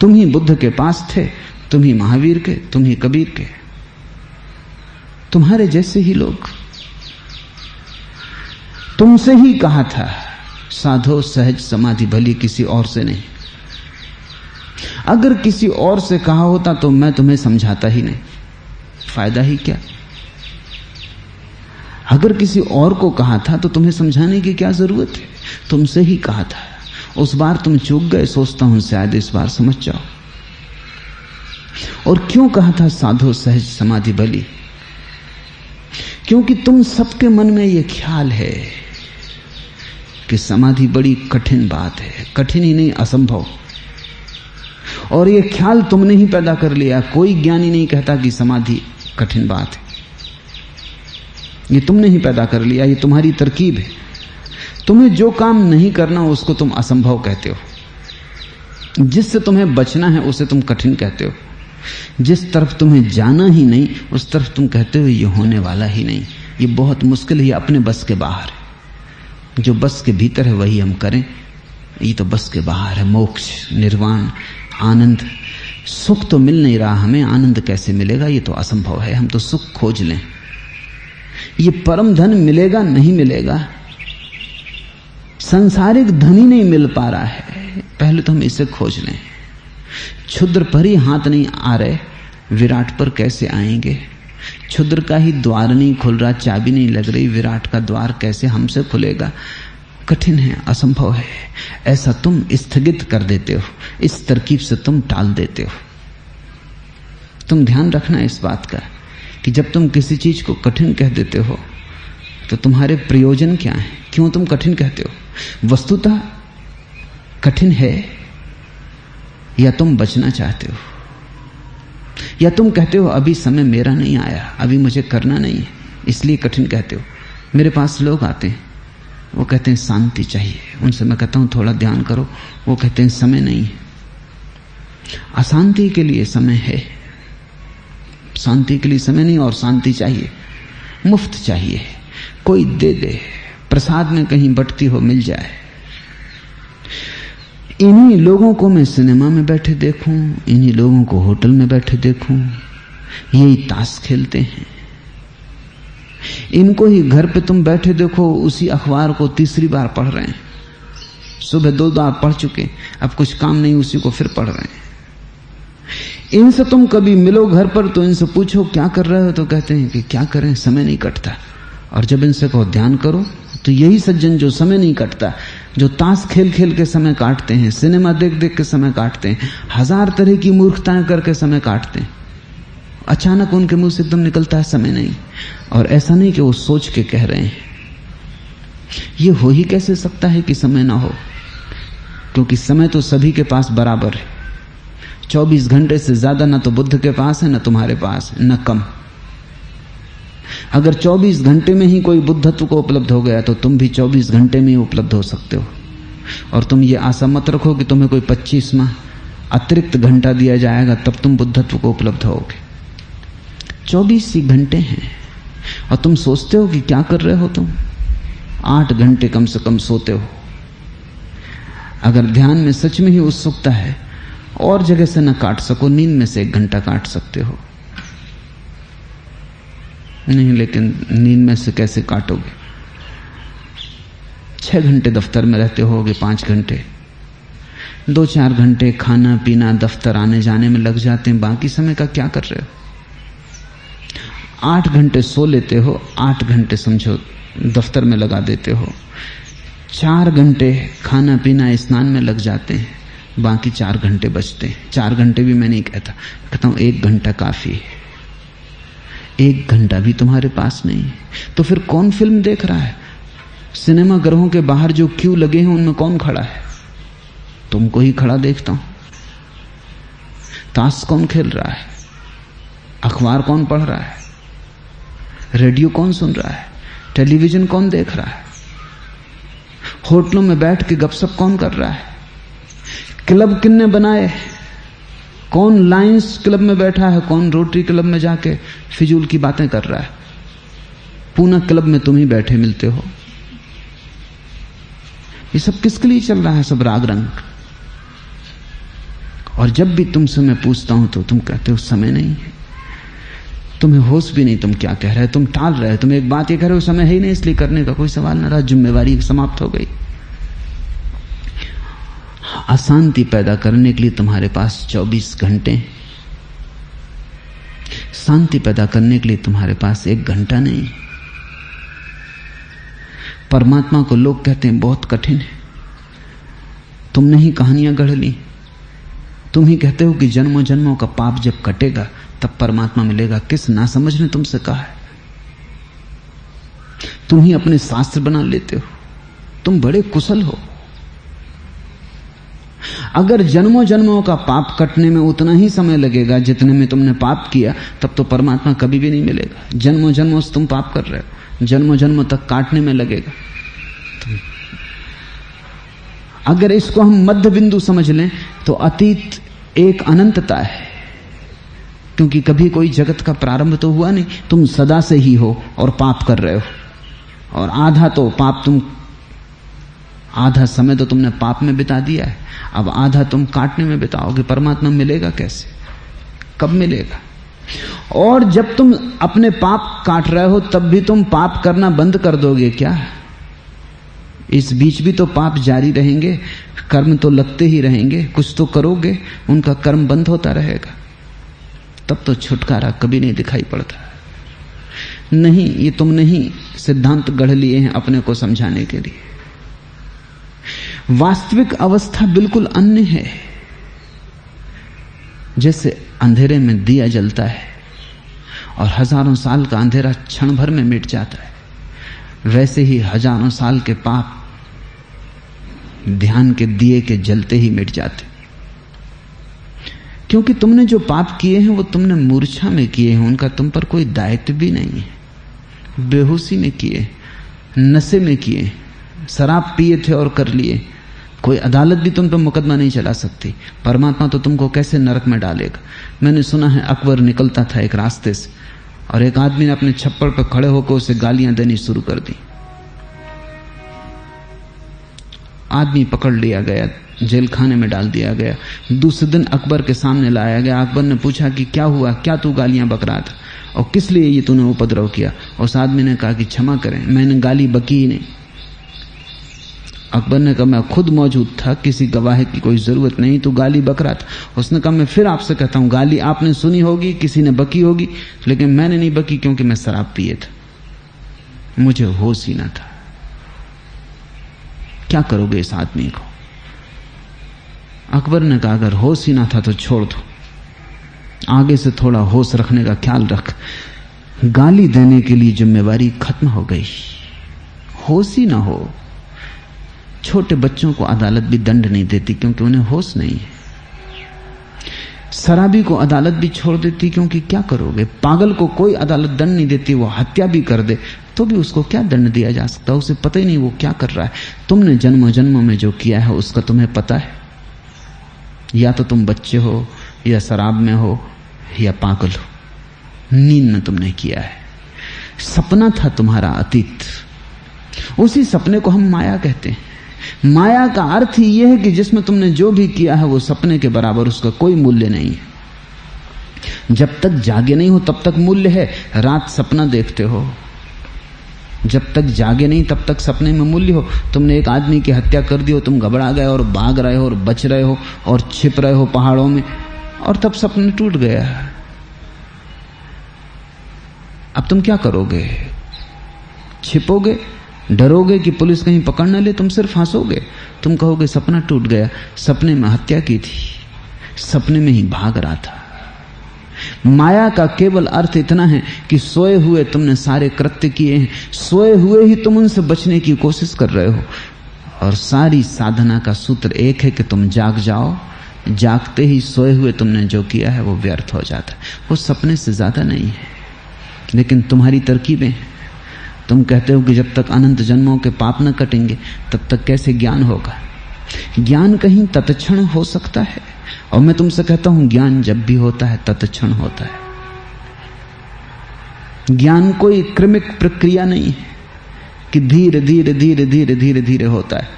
तुम ही बुद्ध के पास थे, तुम ही महावीर के, तुम ही कबीर के, तुम्हारे जैसे ही लोग। तुमसे ही कहा था साधो सहज समाधि भली, किसी और से नहीं। अगर किसी और से कहा होता तो मैं तुम्हें समझाता ही नहीं, फायदा ही क्या। अगर किसी और को कहा था तो तुम्हें समझाने की क्या जरूरत है, तुमसे ही कहा था। उस बार तुम चूक गए, सोचता हूं शायद इस बार समझ जाओ। और क्यों कहा था साधो सहज समाधि भली? क्योंकि तुम सबके मन में यह ख्याल है कि समाधि बड़ी कठिन बात है, कठिन ही नहीं असंभव। और यह ख्याल तुमने ही पैदा कर लिया। कोई ज्ञानी नहीं कहता कि समाधि कठिन बात है, ये तुमने ही पैदा कर लिया, ये तुम्हारी तरकीब है। तुम्हें जो काम नहीं करना उसको तुम असंभव कहते हो, जिससे तुम्हें बचना है उसे तुम कठिन कहते हो, जिस तरफ तुम्हें जाना ही नहीं उस तरफ तुम कहते हो ये होने वाला ही नहीं, ये बहुत मुश्किल है, ये अपने बस के बाहर है। जो बस के भीतर है वही हम करें, ये तो बस के बाहर है। मोक्ष, निर्वाण, आनंद, सुख तो मिल नहीं रहा हमें, आनंद कैसे मिलेगा, ये तो असंभव है। हम तो सुख खोज लें, ये परम धन मिलेगा नहीं मिलेगा, सांसारिक धन ही नहीं मिल पा रहा है, पहले तो हम इसे खोज लें। क्षुद्र पर ही हाथ नहीं आ रहे, विराट पर कैसे आएंगे? क्षुद्र का ही द्वार नहीं खुल रहा, चाबी नहीं लग रही, विराट का द्वार कैसे हमसे खुलेगा? कठिन है, असंभव है। ऐसा तुम स्थगित कर देते हो, इस तरकीब से तुम टाल देते हो। तुम ध्यान रखना इस बात का कि जब तुम किसी चीज को कठिन कह देते हो तो तुम्हारे प्रयोजन क्या है, क्यों तुम कठिन कहते हो? वस्तुतः कठिन है या तुम बचना चाहते हो, या तुम कहते हो अभी समय मेरा नहीं आया, अभी मुझे करना नहीं है, इसलिए कठिन कहते हो। मेरे पास लोग आते हैं, वो कहते हैं शांति चाहिए, उनसे मैं कहता हूं थोड़ा ध्यान करो, वो कहते हैं समय नहीं है। अशांति के लिए समय है, शांति के लिए समय नहीं। और शांति चाहिए, मुफ्त चाहिए, कोई दे दे, प्रसाद में कहीं बटती हो मिल जाए। इन्हीं लोगों को मैं सिनेमा में बैठे देखूं, इन्हीं लोगों को होटल में बैठे देखूं, यही ताश खेलते हैं। इनको ही घर पे तुम बैठे देखो, उसी अखबार को तीसरी बार पढ़ रहे हैं। सुबह 2 बार पढ़ चुके, अब कुछ काम नहीं, उसी को फिर पढ़ रहे हैं। इनसे तुम कभी मिलो घर पर तो इनसे पूछो क्या कर रहे हो, तो कहते हैं कि क्या करें, समय नहीं कटता। और जब इनसे कहो ध्यान करो, तो यही सज्जन जो समय नहीं कटता, जो ताश खेल खेल के समय काटते हैं, सिनेमा देख देख के समय काटते हैं, 1000 तरह की मूर्खताएं करके समय काटते हैं, अचानक उनके मुंह से एकदम निकलता है समय नहीं। और ऐसा नहीं कि वो सोच के कह रहे हैं, ये हो ही कैसे सकता है कि समय ना हो? क्योंकि समय तो सभी के पास बराबर है। 24 घंटे से ज्यादा ना तो बुद्ध के पास है, ना तुम्हारे पास है, न कम। अगर 24 घंटे में ही कोई बुद्धत्व को उपलब्ध हो गया तो तुम भी 24 घंटे में ही उपलब्ध हो सकते हो। और तुम ये आशा मत रखो कि तुम्हें कोई 25वां अतिरिक्त घंटा दिया जाएगा तब तुम बुद्धत्व को उपलब्ध होगे। 24 ही घंटे हैं और तुम सोचते हो कि क्या कर रहे हो तुम। 8 घंटे कम से कम सोते हो। अगर ध्यान में सच में ही उत्सुकता है, और जगह से न काट सको, नींद में से 1 घंटा काट सकते हो। नहीं, लेकिन नींद में से कैसे काटोगे? 6 घंटे दफ्तर में रहते होगे, 5 घंटे, 2-4 घंटे खाना पीना दफ्तर आने जाने में लग जाते हैं, बाकी समय का क्या कर रहे हो? 8 घंटे सो लेते हो, 8 घंटे समझो दफ्तर में लगा देते हो, 4 घंटे खाना पीना स्नान में लग जाते हैं, बाकी 4 घंटे बचते हैं। 4 घंटे भी मैं नहीं कहता, कहता हूं 1 घंटा काफी है। 1 घंटा भी तुम्हारे पास नहीं है तो फिर कौन फिल्म देख रहा है? सिनेमा घरों के बाहर जो क्यू लगे हैं उनमें कौन खड़ा है? तुमको ही खड़ा देखता हूं। ताश कौन खेल रहा है? अखबार कौन पढ़ रहा है? रेडियो कौन सुन रहा है? टेलीविजन कौन देख रहा है? होटलों में बैठ के गपशप कौन कर रहा है? क्लब किन्ने बनाए? कौन लायंस क्लब में बैठा है, कौन रोटरी क्लब में जाके फिजूल की बातें कर रहा है। पूना क्लब में तुम ही बैठे मिलते हो। ये सब किसके लिए चल रहा है? सब राग रंग। और जब भी तुमसे मैं पूछता हूं तो तुम कहते हो समय नहीं है, तुम्हें होश भी नहीं, तुम क्या कह रहे हो, तुम टाल रहे हो। तुम एक बात ये कह रहे हो समय है ही नहीं, इसलिए करने का कोई सवाल न रहा, जिम्मेवारी समाप्त हो गई। अशांति पैदा करने के लिए तुम्हारे पास 24 घंटे, शांति पैदा करने के लिए तुम्हारे पास 1 घंटा नहीं। परमात्मा को लोग कहते हैं बहुत कठिन है, तुमने ही कहानियां गढ़ ली। तुम ही कहते हो कि जन्मों जन्मों का पाप जब कटेगा तब परमात्मा मिलेगा। किस नासमझ ने तुमसे कहा है? तुम ही अपने शास्त्र बना लेते हो। तुम बड़े कुशल हो। अगर जन्मों जन्मों का पाप कटने में उतना ही समय लगेगा जितने में तुमने पाप किया, तब तो परमात्मा कभी भी नहीं मिलेगा। जन्मों जन्मों से तुम पाप कर रहे हो, जन्मों जन्मों तक काटने में लगेगा। अगर इसको हम मध्य बिंदु समझ लें तो अतीत एक अनंतता है, क्योंकि कभी कोई जगत का प्रारंभ तो हुआ नहीं। तुम सदा से ही हो और पाप कर रहे हो, और आधा तो पाप आधा समय तो तुमने पाप में बिता दिया है, अब आधा तुम काटने में बिताओगे। परमात्मा मिलेगा कैसे? कब मिलेगा? और जब तुम अपने पाप काट रहे हो तब भी तुम पाप करना बंद कर दोगे क्या? इस बीच भी तो पाप जारी रहेंगे, कर्म तो लगते ही रहेंगे, कुछ तो करोगे, उनका कर्म बंद होता रहेगा। तब तो छुटकारा कभी नहीं दिखाई पड़ता। नहीं, ये तुमने ही सिद्धांत गढ़ लिए हैं अपने को समझाने के लिए। वास्तविक अवस्था बिल्कुल अन्य है। जैसे अंधेरे में दिया जलता है और हजारों साल का अंधेरा क्षण भर में मिट जाता है, वैसे ही हजारों साल के पाप ध्यान के दिए के जलते ही मिट जाते। क्योंकि तुमने जो पाप किए हैं वो तुमने मूर्छा में किए हैं, उनका तुम पर कोई दायित्व भी नहीं है। बेहोशी में किए, नशे में किए, शराब पिए थे और कर लिए। कोई अदालत भी तुम पर मुकदमा नहीं चला सकती। परमात्मा तो तुमको कैसे नरक में डालेगा। मैंने सुना है अकबर निकलता था एक रास्ते से और एक आदमी ने अपने छप्पर पर खड़े होकर उसे गालियां देनी शुरू कर दी। आदमी पकड़ लिया गया, जेल खाने में डाल दिया गया। दूसरे दिन अकबर के सामने लाया गया। अकबर ने पूछा कि क्या हुआ, क्या तू गालियां बक रहा था और किस लिए ये तूने उपद्रव किया? उस आदमी ने कहा कि क्षमा करें, मैंने गाली बकी ही नहीं। अकबर ने कहा मैं खुद मौजूद था, किसी गवाह की कोई जरूरत नहीं, तू गाली बक रहा था। उसने कहा मैं फिर आपसे कहता हूं, गाली आपने सुनी होगी, किसी ने बकी होगी, लेकिन मैंने नहीं बकी क्योंकि मैं शराब पिए था, मुझे होश ही ना था। क्या करोगे इस आदमी को? अकबर ने कहा अगर होश ही ना था तो छोड़ दो, आगे से थोड़ा होश रखने का ख्याल रख। गाली देने के लिए जिम्मेवारी खत्म हो गई। होश ही ना हो। छोटे बच्चों को अदालत भी दंड नहीं देती क्योंकि उन्हें होश नहीं है। शराबी को अदालत भी छोड़ देती क्योंकि क्या करोगे? पागल को कोई अदालत दंड नहीं देती, वो हत्या भी कर दे तो भी उसको क्या दंड दिया जा सकता? उसे पता ही नहीं वो क्या कर रहा है। तुमने जन्मों जन्मों में जो किया है उसका तुम्हें पता है। या तो तुम बच्चे हो, या शराब में हो, या पागल हो। नींद में तुमने किया है। सपना था तुम्हारा अतीत, उसी सपने को हम माया कहते हैं। माया का अर्थ ही यह है कि जिसमें तुमने जो भी किया है वो सपने के बराबर, उसका कोई मूल्य नहीं है। जब तक जागे नहीं हो तब तक मूल्य है। रात सपना देखते हो, जब तक जागे नहीं तब तक सपने में मूल्य हो। तुमने एक आदमी की हत्या कर दी हो, तुम घबरा गए और भाग रहे हो और बच रहे हो और छिप रहे हो पहाड़ों में, और तब सपना टूट गया। अब तुम क्या करोगे? छिपोगे, डरोगे कि पुलिस कहीं पकड़ न ले, तुम सिर्फ हंसोगे। तुम कहोगे सपना टूट गया, सपने में हत्या की थी, सपने में ही भाग रहा था। माया का केवल अर्थ इतना है कि सोए हुए तुमने सारे कृत्य किए हैं, सोए हुए ही तुम उनसे बचने की कोशिश कर रहे हो। और सारी साधना का सूत्र एक है कि तुम जाग जाओ। जागते ही सोए हुए तुमने जो किया है वो व्यर्थ हो जाता है, वो सपने से ज्यादा नहीं है। लेकिन तुम्हारी तरकीबें, तुम कहते हो कि जब तक अनंत जन्मों के पाप न कटेंगे तब तक कैसे ज्ञान होगा। ज्ञान कहीं तत्क्षण हो सकता है, और मैं तुमसे कहता हूं ज्ञान जब भी होता है तत्क्षण होता है। ज्ञान कोई क्रमिक प्रक्रिया नहीं है कि धीरे धीरे धीरे धीरे धीरे धीरे होता है।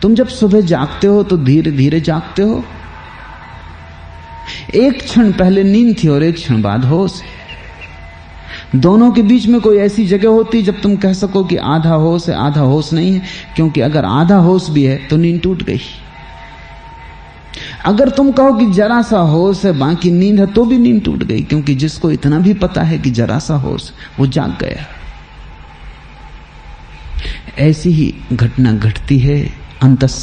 तुम जब सुबह जागते हो तो धीरे धीरे जागते हो। एक क्षण पहले नींद थी और एक क्षण बाद होश है। दोनों के बीच में कोई ऐसी जगह होती जब तुम कह सको कि आधा होश है आधा होश नहीं है, क्योंकि अगर आधा होश भी है तो नींद टूट गई। अगर तुम कहो कि जरा सा होश है बाकी नींद है तो भी नींद टूट गई, क्योंकि जिसको इतना भी पता है कि जरा सा होश वो जाग गया। ऐसी ही घटना घटती है अंतस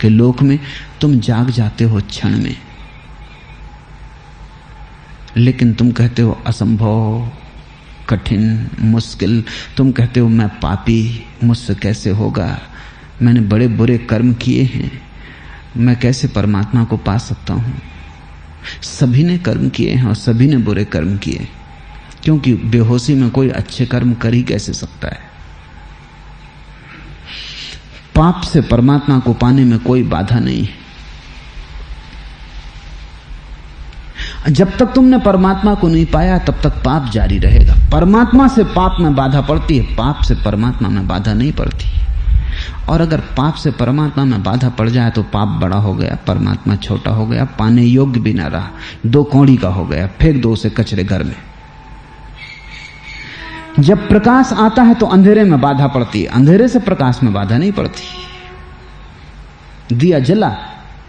के लोक में। तुम जाग जाते हो क्षण में, लेकिन तुम कहते हो असंभव, कठिन, मुश्किल। तुम कहते हो मैं पापी, मुझसे कैसे होगा, मैंने बड़े बुरे कर्म किए हैं, मैं कैसे परमात्मा को पा सकता हूं। सभी ने कर्म किए हैं और सभी ने बुरे कर्म किए, क्योंकि बेहोशी में कोई अच्छे कर्म कर ही कैसे सकता है। पाप से परमात्मा को पाने में कोई बाधा नहीं है। जब तक तुमने परमात्मा को नहीं पाया तब तक पाप जारी रहेगा। परमात्मा से पाप में बाधा पड़ती है, पाप से परमात्मा में बाधा नहीं पड़ती। और अगर पाप से परमात्मा में बाधा पड़ जाए तो पाप बड़ा हो गया, परमात्मा छोटा हो गया, पाने योग्य भी ना रहा, दो कौड़ी का हो गया, फेंक दो उसे कचरे घर में। जब प्रकाश आता है तो अंधेरे में बाधा पड़ती है, अंधेरे से प्रकाश में बाधा नहीं पड़ती। दिया जला,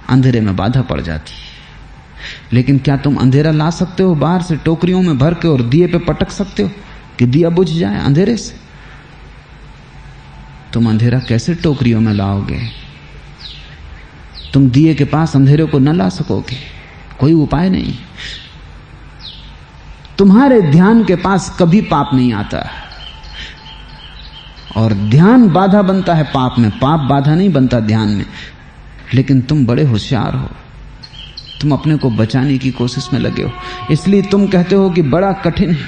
अंधेरे में बाधा पड़ जाती है। लेकिन क्या तुम अंधेरा ला सकते हो बाहर से टोकरियों में भर के और दिए पे पटक सकते हो कि दिया बुझ जाए अंधेरे से? तुम अंधेरा कैसे टोकरियों में लाओगे? तुम दिए के पास अंधेरे को न ला सकोगे, कोई उपाय नहीं। तुम्हारे ध्यान के पास कभी पाप नहीं आता, और ध्यान बाधा बनता है पाप में, पाप बाधा नहीं बनता ध्यान में। लेकिन तुम बड़े होशियार हो, तुम अपने को बचाने की कोशिश में लगे हो, इसलिए तुम कहते हो कि बड़ा कठिन है।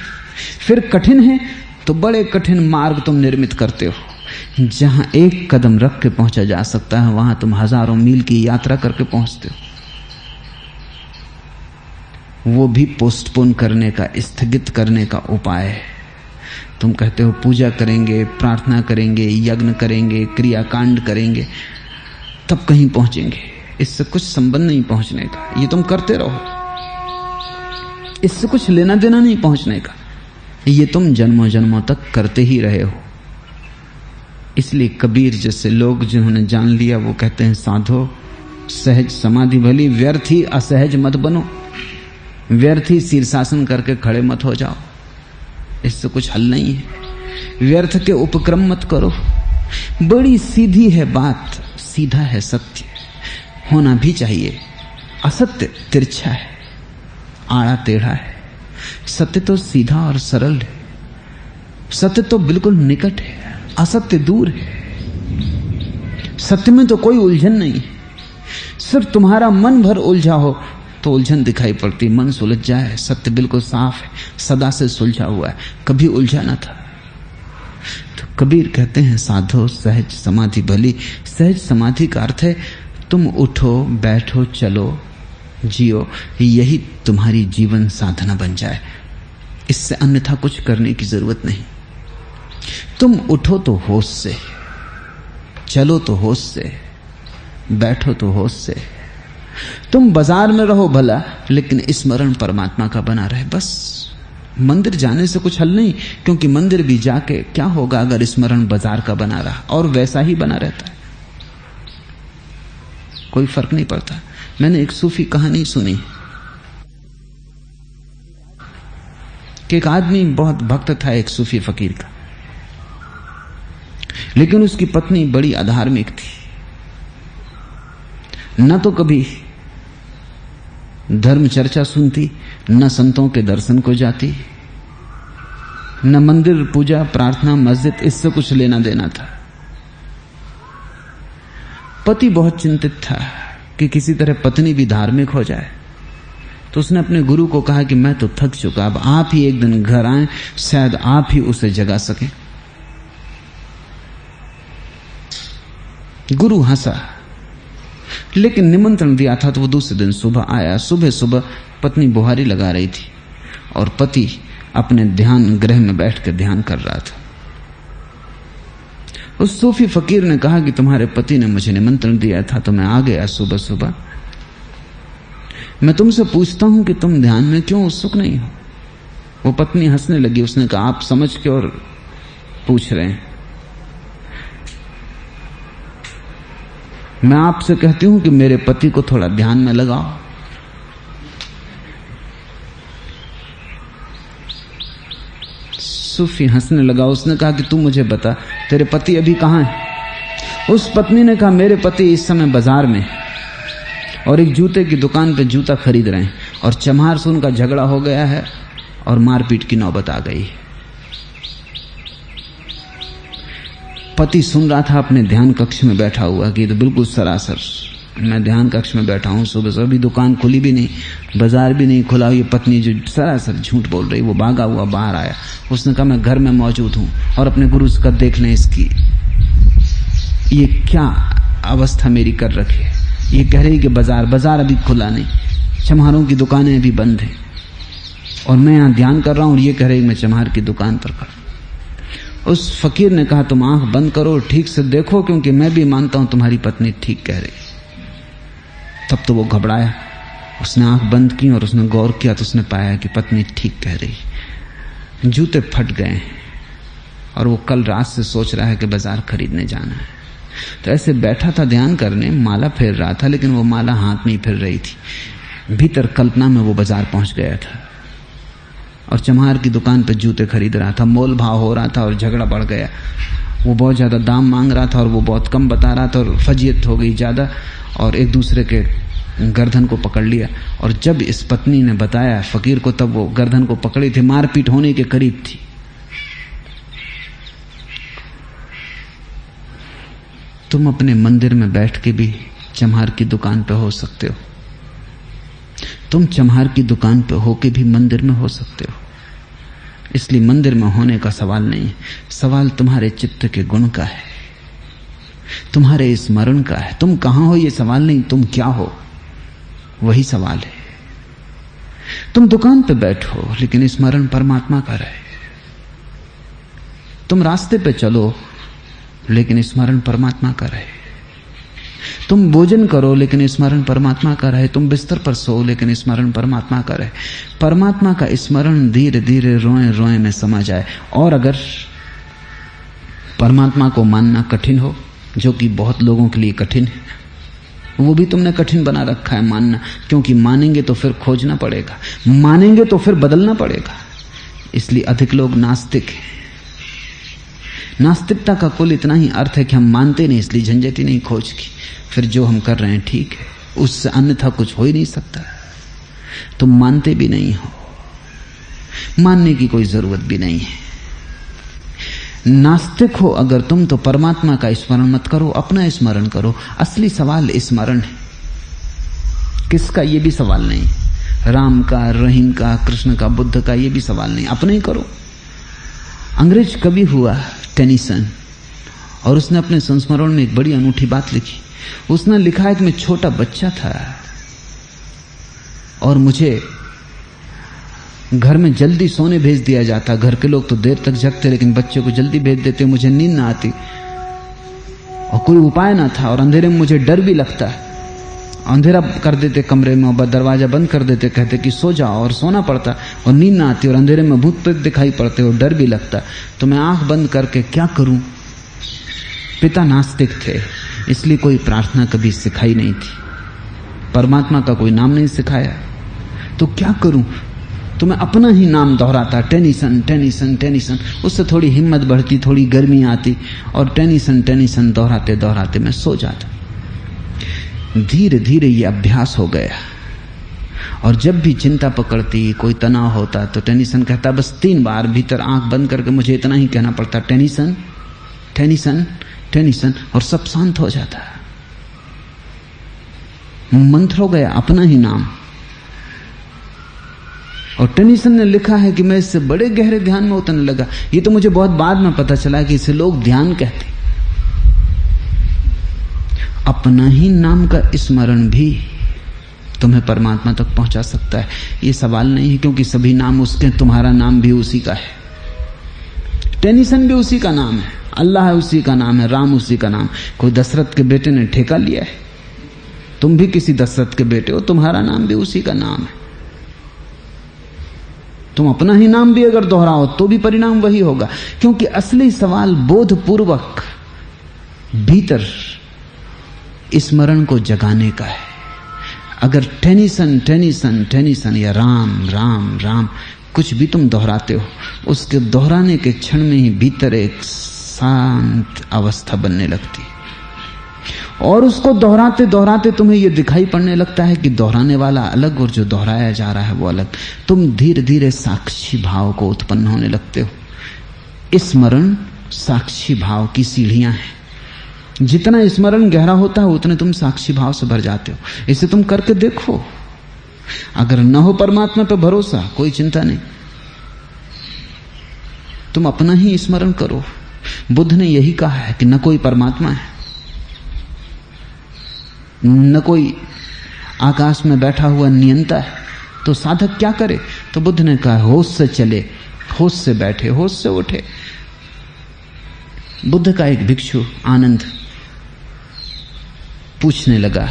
फिर कठिन है तो बड़े कठिन मार्ग तुम निर्मित करते हो। जहां एक कदम रख के पहुंचा जा सकता है वहां तुम हजारों मील की यात्रा करके पहुंचते हो। वो भी पोस्टपोन करने का, स्थगित करने का उपाय है। तुम कहते हो पूजा करेंगे, प्रार्थना करेंगे, यज्ञ करेंगे, क्रियाकांड करेंगे, तब कहीं पहुंचेंगे। इससे कुछ संबंध नहीं पहुंचने का, ये तुम करते रहो। इससे कुछ लेना देना नहीं पहुंचने का, ये तुम जन्मों जन्मों तक करते ही रहे हो। इसलिए कबीर जैसे लोग जिन्होंने जान लिया वो कहते हैं, साधो सहज समाधि भली, व्यर्थ ही असहज मत बनो, व्यर्थ ही शीर्षासन करके खड़े मत हो जाओ, इससे कुछ हल नहीं है। व्यर्थ के उपक्रम मत करो। बड़ी सीधी है बात, सीधा है सत्य, होना भी चाहिए। असत्य तिरछा है, आड़ा टेढ़ा है, सत्य तो सीधा और सरल है। सत्य तो बिल्कुल निकट है, असत्य दूर है। सत्य में तो कोई उलझन नहीं है। सिर्फ तुम्हारा मन भर उलझा हो तो उलझन दिखाई पड़ती, मन सुलझ जाए। सत्य बिल्कुल साफ है, सदा से सुलझा हुआ है, कभी उलझा ना था। तो कबीर कहते हैं, साधो सहज समाधि भली। सहज समाधि का अर्थ है तुम उठो, बैठो, चलो, जियो, यही तुम्हारी जीवन साधना बन जाए। इससे अन्यथा कुछ करने की जरूरत नहीं। तुम उठो तो होश से, चलो तो होश से, बैठो तो होश से। तुम बाजार में रहो भला, लेकिन स्मरण परमात्मा का बना रहे, बस। मंदिर जाने से कुछ हल नहीं, क्योंकि मंदिर भी जाके क्या होगा अगर स्मरण बाजार का बना रहा, और वैसा ही बना रहता है, कोई फर्क नहीं पड़ता। मैंने एक सूफी कहानी सुनी कि एक आदमी बहुत भक्त था, एक सूफी फकीर का, लेकिन उसकी पत्नी बड़ी अधार्मिक थी। न तो कभी धर्म चर्चा सुनती, न संतों के दर्शन को जाती, न मंदिर पूजा प्रार्थना मस्जिद, इससे कुछ लेना देना था। पति बहुत चिंतित था कि किसी तरह पत्नी भी धार्मिक हो जाए, तो उसने अपने गुरु को कहा कि मैं तो थक चुका, अब आप ही एक दिन घर आए, शायद आप ही उसे जगा सकें। गुरु हंसा लेकिन निमंत्रण दिया था तो वो दूसरे दिन सुबह आया। सुबह सुबह पत्नी बुहारी लगा रही थी और पति अपने ध्यान गृह में बैठकर ध्यान कर रहा था। उस सूफी फकीर ने कहा कि तुम्हारे पति ने मुझे निमंत्रण दिया था तो मैं आ गया सुबह सुबह। मैं तुमसे पूछता हूं कि तुम ध्यान में क्यों उत्सुक नहीं हो? वो पत्नी हंसने लगी। उसने कहा, आप समझ के और पूछ रहे हैं। मैं आपसे कहती हूं कि मेरे पति को थोड़ा ध्यान में लगाओ। सूफी हंसने लगा। उसने कहा कि तू मुझे बता, तेरे पति अभी कहां है? उस पत्नी ने कहा, मेरे पति इस समय बाजार में और एक जूते की दुकान पे जूता खरीद रहे हैं और चम्हार से उनका झगड़ा हो गया है और मारपीट की नौबत आ गई। पति सुन रहा था अपने ध्यान कक्ष में बैठा हुआ कि तो बिल्कुल सरासर मैं ध्यान कक्ष में बैठा हूं, सुबह से अभी दुकान खुली भी नहीं, बाजार भी नहीं खुला। ये पत्नी जो सरासर झूठ बोल रही, वो भागा हुआ बाहर आया। उसने कहा, मैं घर में मौजूद हूं और अपने गुरु का देख लें इसकी ये क्या अवस्था मेरी कर रखी है। ये कह रही कि बाजार अभी खुला नहीं, चम्हारों की दुकानें अभी बंद हैं और मैं यहां ध्यान कर रहा हूं और ये कह रही मैं चम्हार की दुकान पर खड़ा। उस फकीर ने कहा, तुम आंख बंद करो, ठीक से देखो, क्योंकि मैं भी मानता हूं तुम्हारी पत्नी ठीक कह रही। तब तो वो घबराया। उसने आंख बंद की और उसने गौर किया तो उसने पाया कि पत्नी ठीक कह रही। जूते फट गए और वो कल रात से सोच रहा है कि बाजार खरीदने जाना है। तो ऐसे बैठा था ध्यान करने, माला फेर रहा था, लेकिन वो माला हाथ में ही फिर रही थी। भीतर कल्पना में वो बाजार पहुंच गया था और चम्हार की दुकान पर जूते खरीद रहा था। मोल भाव हो रहा था और झगड़ा बढ़ गया। वो बहुत ज्यादा दाम मांग रहा था और वो बहुत कम बता रहा था और फजीयत हो गई ज्यादा और एक दूसरे के गर्दन को पकड़ लिया। और जब इस पत्नी ने बताया फकीर को, तब वो गर्दन को पकड़ी थी, मारपीट होने के करीब थी। तुम अपने मंदिर में बैठ के भी चम्हार की दुकान पे हो सकते हो। तुम चम्हार की दुकान पे होके भी मंदिर में हो सकते हो। इसलिए मंदिर में होने का सवाल नहीं है, सवाल तुम्हारे चित्त के गुण का है, तुम्हारे स्मरण का है। तुम कहां हो ये सवाल नहीं, तुम क्या हो वही सवाल है। तुम दुकान पे बैठो लेकिन स्मरण परमात्मा का रहे। तुम रास्ते पे चलो लेकिन स्मरण परमात्मा का रहे। तुम भोजन करो लेकिन स्मरण परमात्मा का रहे। तुम बिस्तर पर सो लेकिन स्मरण परमात्मा का रहे। परमात्मा का स्मरण धीरे धीरे रोए रोए में समा जाए। और अगर परमात्मा को मानना कठिन हो, जो कि बहुत लोगों के लिए कठिन है, वो भी तुमने कठिन बना रखा है मानना, क्योंकि मानेंगे तो फिर खोजना पड़ेगा, मानेंगे तो फिर बदलना पड़ेगा। इसलिए अधिक लोग नास्तिक हैं। नास्तिकता का कुल इतना ही अर्थ है कि हम मानते नहीं, इसलिए झंझट ही नहीं खोज की। फिर जो हम कर रहे हैं ठीक है, उससे अन्यथा कुछ हो ही नहीं सकता। तुम मानते भी नहीं हो, मानने की कोई जरूरत भी नहीं है। नास्तिक हो अगर तुम, तो परमात्मा का स्मरण मत करो, अपना स्मरण करो। असली सवाल स्मरण है। किसका, ये भी सवाल नहीं। राम का, रहीम का, कृष्ण का, बुद्ध का, ये भी सवाल नहीं, अपने ही करो। अंग्रेज कवि हुआ टेनिसन, और उसने अपने संस्मरण में एक बड़ी अनूठी बात लिखी। उसने लिखा है कि मैं छोटा बच्चा था और मुझे घर में जल्दी सोने भेज दिया जाता। घर के लोग तो देर तक जगते, लेकिन बच्चे को जल्दी भेज देते। मुझे नींद ना आती और कोई उपाय ना था, और अंधेरे में मुझे डर भी लगता। अंधेरा कर देते कमरे में और दरवाजा बंद कर देते, कहते कि सो जाओ, और सोना पड़ता और नींद ना आती और अंधेरे में भूत प्रेत दिखाई पड़ते और डर भी लगता। तो मैं आंख बंद करके क्या करूं। पिता नास्तिक थे, इसलिए कोई प्रार्थना कभी सिखाई नहीं थी, परमात्मा का कोई नाम नहीं सिखाया। तो क्या करूं, तो मैं अपना ही नाम दोहराता, टेनिसन टेनिसन टेनिसन। उससे थोड़ी हिम्मत बढ़ती, थोड़ी गर्मी आती, और टेनिसन टेनिसन दोहराते दोहराते मैं सो जाता। धीरे धीरे ये अभ्यास हो गया, और जब भी चिंता पकड़ती, कोई तनाव होता, तो टेनिसन कहता। बस 3 बार भीतर आंख बंद करके मुझे इतना ही कहना पड़ता, टेनिसन टेनिसन टेनिसन, और सब शांत हो जाता। मंत्र हो गया, अपना ही नाम। और टेनिसन ने लिखा है कि मैं इससे बड़े गहरे ध्यान में उतरने लगा। ये तो मुझे बहुत बाद में पता चला कि इसे लोग ध्यान कहते। अपना ही नाम का स्मरण भी तुम्हें परमात्मा तक पहुंचा सकता है। ये सवाल नहीं है, क्योंकि सभी नाम उसके, तुम्हारा नाम भी उसी का है। टेनिसन भी उसी का नाम है, अल्लाह उसी का नाम है, राम उसी का नाम। कोई दशरथ के बेटे ने ठेका लिया है? तुम भी किसी दशरथ के बेटे हो, तुम्हारा नाम भी उसी का नाम है। तुम अपना ही नाम भी अगर दोहराओ तो भी परिणाम वही होगा, क्योंकि असली सवाल बोधपूर्वक भीतर स्मरण को जगाने का है। अगर टेनिसन टेनिसन टेनिसन या राम राम राम कुछ भी तुम दोहराते हो, उसके दोहराने के क्षण में ही भीतर एक शांत अवस्था बनने लगती, और उसको दोहराते दोहराते तुम्हें यह दिखाई पड़ने लगता है कि दोहराने वाला अलग और जो दोहराया जा रहा है वो अलग। तुम धीरे धीरे साक्षी भाव को उत्पन्न होने लगते हो। स्मरण साक्षी भाव की सीढ़ियां हैं। जितना स्मरण गहरा होता है उतने तुम साक्षी भाव से भर जाते हो। इसे तुम करके देखो। अगर न हो परमात्मा पे भरोसा, कोई चिंता नहीं, तुम अपना ही स्मरण करो। बुद्ध ने यही कहा है कि न कोई परमात्मा है, न कोई आकाश में बैठा हुआ नियंता है, तो साधक क्या करे? तो बुद्ध ने कहा होश से चले, होश से बैठे, होश से उठे। बुद्ध का एक भिक्षु आनंद पूछने लगा,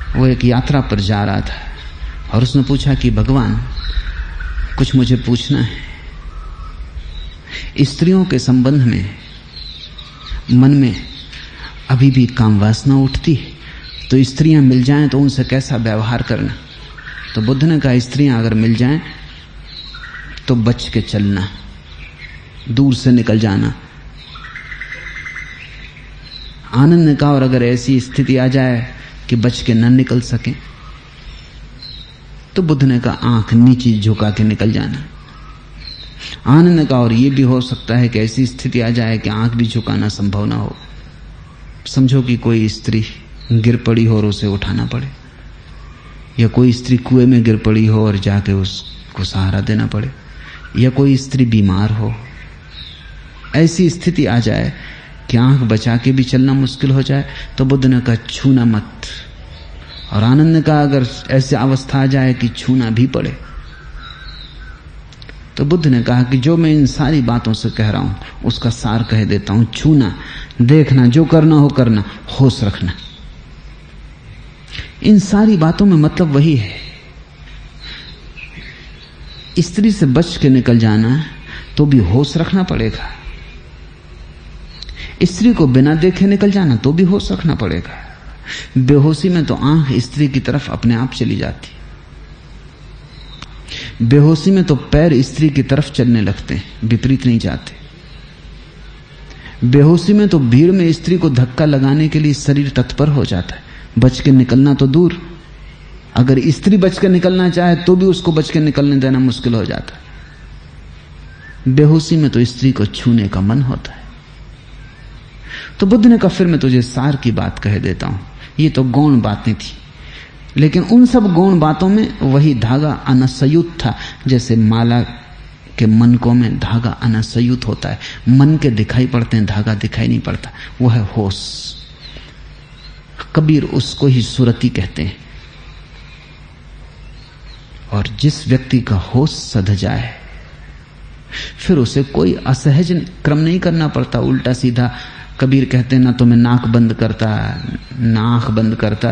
वो एक यात्रा पर जा रहा था और उसने पूछा कि भगवान कुछ मुझे पूछना है। स्त्रियों के संबंध में मन में अभी भी काम वासना उठती है, तो स्त्रियां मिल जाएं तो उनसे कैसा व्यवहार करना? तो बुद्ध ने कहा स्त्रियां अगर मिल जाएं तो बच के चलना, दूर से निकल जाना। आनंद ने कहा और अगर ऐसी स्थिति आ जाए कि बच के न निकल सके? तो बुद्ध ने कहा आंख नीचे झुका के निकल जाना। आनंद ने कहा और यह भी हो सकता है कि ऐसी स्थिति आ जाए कि आंख भी झुकाना संभव ना हो। समझो कि कोई स्त्री गिर पड़ी हो और उसे उठाना पड़े, या कोई स्त्री कुएं में गिर पड़ी हो और जाके उसको सहारा देना पड़े, या कोई स्त्री बीमार हो। ऐसी स्थिति आ जाए कि आंख बचा के भी चलना मुश्किल हो जाए, तो बुद्ध ने कहा छूना मत। और आनंद ने कहा अगर ऐसी अवस्था आ जाए कि छूना भी पड़े, तो बुद्ध ने कहा कि जो मैं इन सारी बातों से कह रहा हूं उसका सार कह देता हूं। छूना, देखना, जो करना हो करना, होश रखना। इन सारी बातों में मतलब वही है। स्त्री से बच के निकल जाना तो भी होश रखना पड़ेगा, स्त्री को बिना देखे निकल जाना तो भी होश रखना पड़ेगा। बेहोशी में तो आंख स्त्री की तरफ अपने आप चली जाती, बेहोशी में तो पैर स्त्री की तरफ चलने लगते हैं, विपरीत नहीं जाते। बेहोशी में तो भीड़ में स्त्री को धक्का लगाने के लिए शरीर तत्पर हो जाता है, बच के निकलना तो दूर। अगर स्त्री बच के निकलना चाहे तो भी उसको बच के निकलने देना मुश्किल हो जाता है। बेहोशी में तो स्त्री को छूने का मन होता है। तो बुद्ध ने कहा फिर मैं तुझे सार की बात कह देता हूं। ये तो गौण बातें थी, लेकिन उन सब गौण बातों में वही धागा अनसयुत था। जैसे माला के मनकों में धागा अनसयुत होता है, मन के दिखाई पड़ते हैं, धागा दिखाई नहीं पड़ता, वो है होश। कबीर उसको ही सुरती कहते हैं। और जिस व्यक्ति का होश सध जाए फिर उसे कोई असहज क्रम नहीं करना पड़ता, उल्टा सीधा। कबीर कहते हैं ना तो मैं नाक बंद करता, ना आंख बंद करता,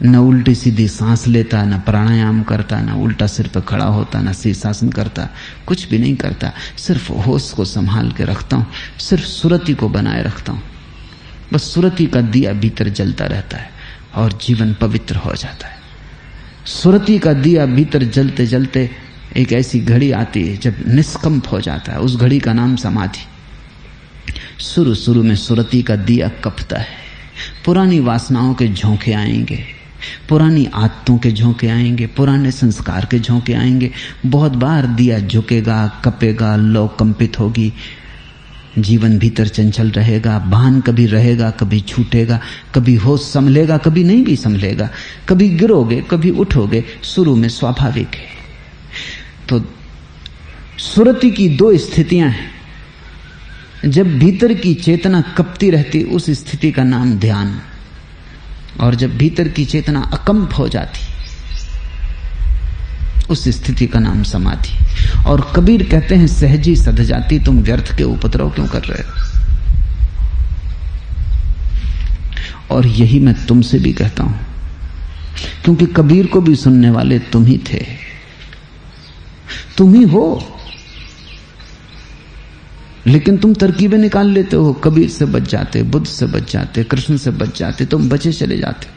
न उल्टी सीधी सांस लेता, न प्राणायाम करता, न उल्टा सिर पर खड़ा होता, न शीर्षासन करता, कुछ भी नहीं करता। सिर्फ होश को संभाल के रखता हूं, सिर्फ सुरति को बनाए रखता हूं। बस सुरति का दिया भीतर जलता रहता है और जीवन पवित्र हो जाता है। सुरति का दिया भीतर जलते जलते एक ऐसी घड़ी आती है जब निष्कंप हो जाता है। उस घड़ी का नाम समाधि। शुरू शुरू में सुरति का दिया कपता है, पुरानी वासनाओं के झोंके आएंगे, पुरानी आदतों के झोंके आएंगे, पुराने संस्कार के झोंके आएंगे। बहुत बार दिया झुकेगा, कपेगा, लौ कंपित होगी, जीवन भीतर चंचल रहेगा, भान कभी रहेगा, कभी छूटेगा, कभी होश संभलेगा, कभी नहीं भी संभलेगा, कभी गिरोगे, कभी उठोगे। शुरू में स्वाभाविक है। तो सुरति की दो स्थितियां हैं। जब भीतर की चेतना कपती रहती उस स्थिति का नाम ध्यान, और जब भीतर की चेतना अकंप हो जाती उस स्थिति का नाम समाधि। और कबीर कहते हैं सहजी सध जाती, तुम व्यर्थ के उपद्रव क्यों कर रहे हो। और यही मैं तुमसे भी कहता हूं, क्योंकि कबीर को भी सुनने वाले तुम ही थे, तुम ही हो। लेकिन तुम तरकीबें निकाल लेते हो, कबीर से बच जाते, बुद्ध से बच जाते, कृष्ण से बच जाते, तुम बचे चले जाते।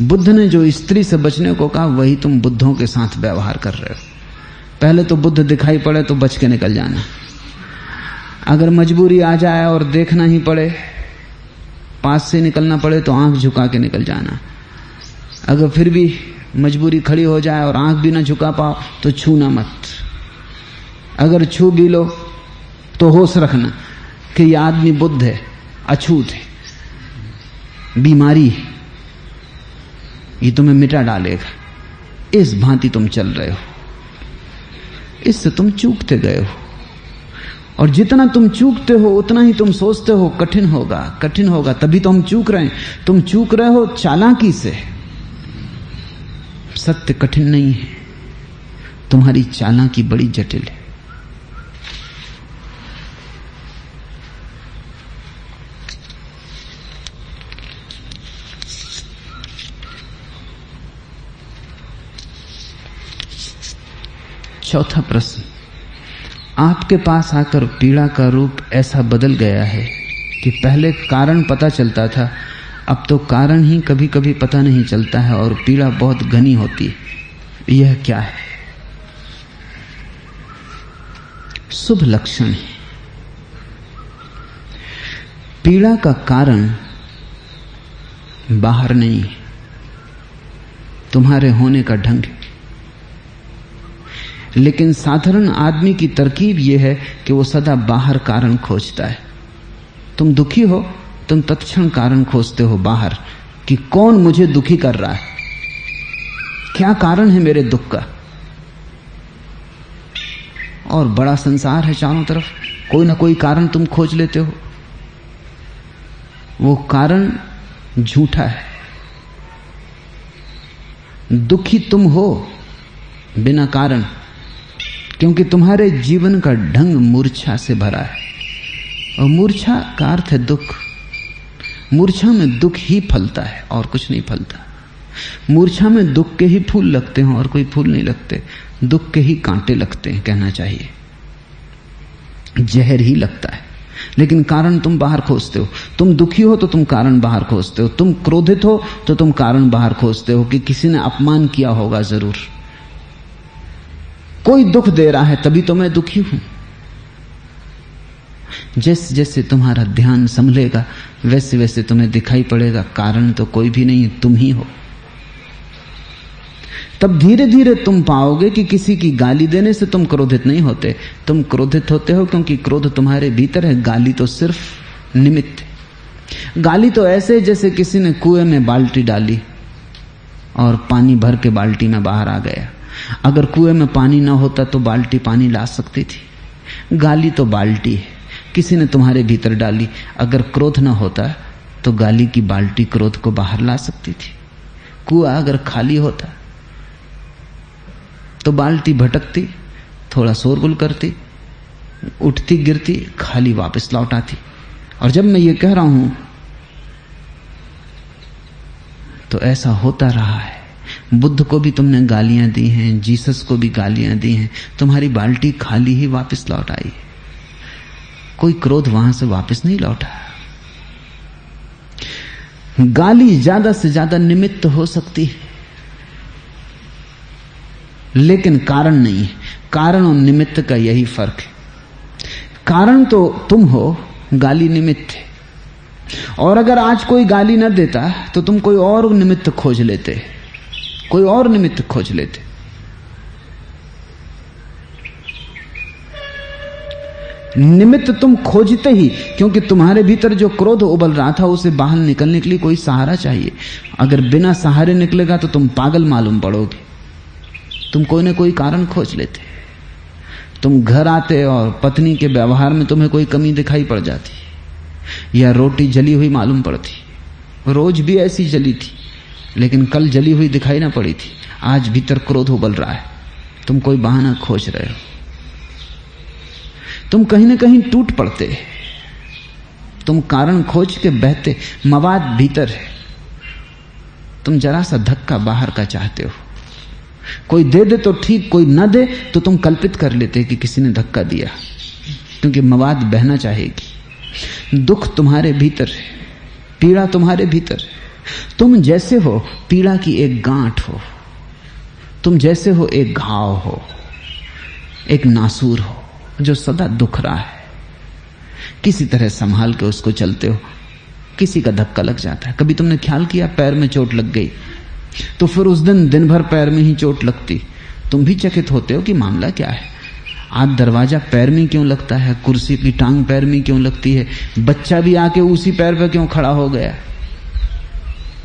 बुद्ध ने जो स्त्री से बचने को कहा वही तुम बुद्धों के साथ व्यवहार कर रहे हो। पहले तो बुद्ध दिखाई पड़े तो बच के निकल जाना, अगर मजबूरी आ जाए और देखना ही पड़े, पास से निकलना पड़े तो आंख झुका के निकल जाना, अगर फिर भी मजबूरी खड़ी हो जाए और आंख भी ना झुका पाओ तो छूना मत, अगर छू भी लो तो होश रखना कि यह आदमी बुद्ध है, अछूत है, बीमारी है, ये तुम्हें मिटा डालेगा। इस भांति तुम चल रहे हो, इससे तुम चूकते गए हो। और जितना तुम चूकते हो उतना ही तुम सोचते हो कठिन होगा, कठिन होगा, तभी तो हम चूक रहे हैं। तुम चूक रहे हो चालाकी से। सत्य कठिन नहीं है, तुम्हारी चालाकी बड़ी जटिल है। चौथा प्रश्न, आपके पास आकर पीड़ा का रूप ऐसा बदल गया है कि पहले कारण पता चलता था, अब तो कारण ही कभी कभी पता नहीं चलता है और पीड़ा बहुत घनी होती है। यह क्या है? शुभ लक्षण है। पीड़ा का कारण बाहर नहीं है, तुम्हारे होने का ढंग है। लेकिन साधारण आदमी की तरकीब यह है कि वो सदा बाहर कारण खोजता है। तुम दुखी हो, तुम तत्क्षण कारण खोजते हो बाहर कि कौन मुझे दुखी कर रहा है, क्या कारण है मेरे दुख का। और बड़ा संसार है चारों तरफ, कोई ना कोई कारण तुम खोज लेते हो। वो कारण झूठा है। दुखी तुम हो बिना कारण, क्योंकि तुम्हारे जीवन का ढंग मूर्छा से भरा है। और मूर्छा का अर्थ है दुख। मूर्छा में दुख ही फलता है और कुछ नहीं फलता। मूर्छा में दुख के ही फूल लगते हैं और कोई फूल नहीं लगते, दुख के ही कांटे लगते हैं, कहना चाहिए जहर ही लगता है। लेकिन कारण तुम बाहर खोजते हो। तुम दुखी हो तो तुम कारण बाहर खोजते हो, तुम क्रोधित हो तो तुम कारण बाहर खोजते हो कि किसी ने अपमान किया होगा, जरूर कोई दुख दे रहा है तभी तो मैं दुखी हूं। जैसे जैसे तुम्हारा ध्यान संभलेगा वैसे वैसे तुम्हें दिखाई पड़ेगा कारण तो कोई भी नहीं, तुम ही हो। तब धीरे धीरे तुम पाओगे कि किसी की गाली देने से तुम क्रोधित नहीं होते। तुम क्रोधित होते हो क्योंकि क्रोध तुम्हारे भीतर है, गाली तो सिर्फ निमित्त है। गाली तो ऐसे जैसे किसी ने कुएं में बाल्टी डाली और पानी भर के बाल्टी में बाहर आ गया। अगर कुएं में पानी ना होता तो बाल्टी पानी ला सकती थी। गाली तो बाल्टी है, किसी ने तुम्हारे भीतर डाली। अगर क्रोध ना होता तो गाली की बाल्टी क्रोध को बाहर ला सकती थी। कुआं अगर खाली होता तो बाल्टी भटकती, थोड़ा शोरगुल करती, उठती गिरती, खाली वापस लौट आती। और जब मैं ये कह रहा हूं तो ऐसा होता रहा है। बुद्ध को भी तुमने गालियां दी हैं, जीसस को भी गालियां दी हैं, तुम्हारी बाल्टी खाली ही वापस लौट आई। कोई क्रोध वहां से वापस नहीं लौटा। गाली ज्यादा से ज्यादा निमित्त हो सकती है लेकिन कारण नहीं है। कारण और निमित्त का यही फर्क है। कारण तो तुम हो, गाली निमित्त है। और अगर आज कोई गाली न देता तो तुम कोई और निमित्त खोज लेते, कोई और निमित्त खोज लेते। निमित्त तुम खोजते ही, क्योंकि तुम्हारे भीतर जो क्रोध उबल रहा था उसे बाहर निकलने के लिए कोई सहारा चाहिए। अगर बिना सहारे निकलेगा तो तुम पागल मालूम पड़ोगे। तुम कोई ना कोई कारण खोज लेते। तुम घर आते और पत्नी के व्यवहार में तुम्हें कोई कमी दिखाई पड़ जाती, या रोटी जली हुई मालूम पड़ती। रोज भी ऐसी जली थी, लेकिन कल जली हुई दिखाई ना पड़ी थी। आज भीतर क्रोध उबल रहा है, तुम कोई बहाना खोज रहे हो, तुम कहीं ना कहीं टूट पड़ते, तुम कारण खोज के बहते। मवाद भीतर है, तुम जरा सा धक्का बाहर का चाहते हो। कोई दे दे तो ठीक, कोई न दे तो तुम कल्पित कर लेते कि किसी ने धक्का दिया, क्योंकि मवाद बहना चाहेगी। दुख तुम्हारे भीतर है, पीड़ा तुम्हारे भीतर है। तुम जैसे हो पीड़ा की एक गांठ हो, तुम जैसे हो एक घाव हो, एक नासूर हो जो सदा दुख रहा है। किसी तरह संभाल के उसको चलते हो, किसी का धक्का लग जाता है। कभी तुमने ख्याल किया पैर में चोट लग गई तो फिर उस दिन भर पैर में ही चोट लगती, तुम भी चकित होते हो कि मामला क्या है। आज दरवाजा पैर में क्यों लगता है, कुर्सी की टांग पैर में क्यों लगती है, बच्चा भी आके उसी पैर पे क्यों खड़ा हो गया,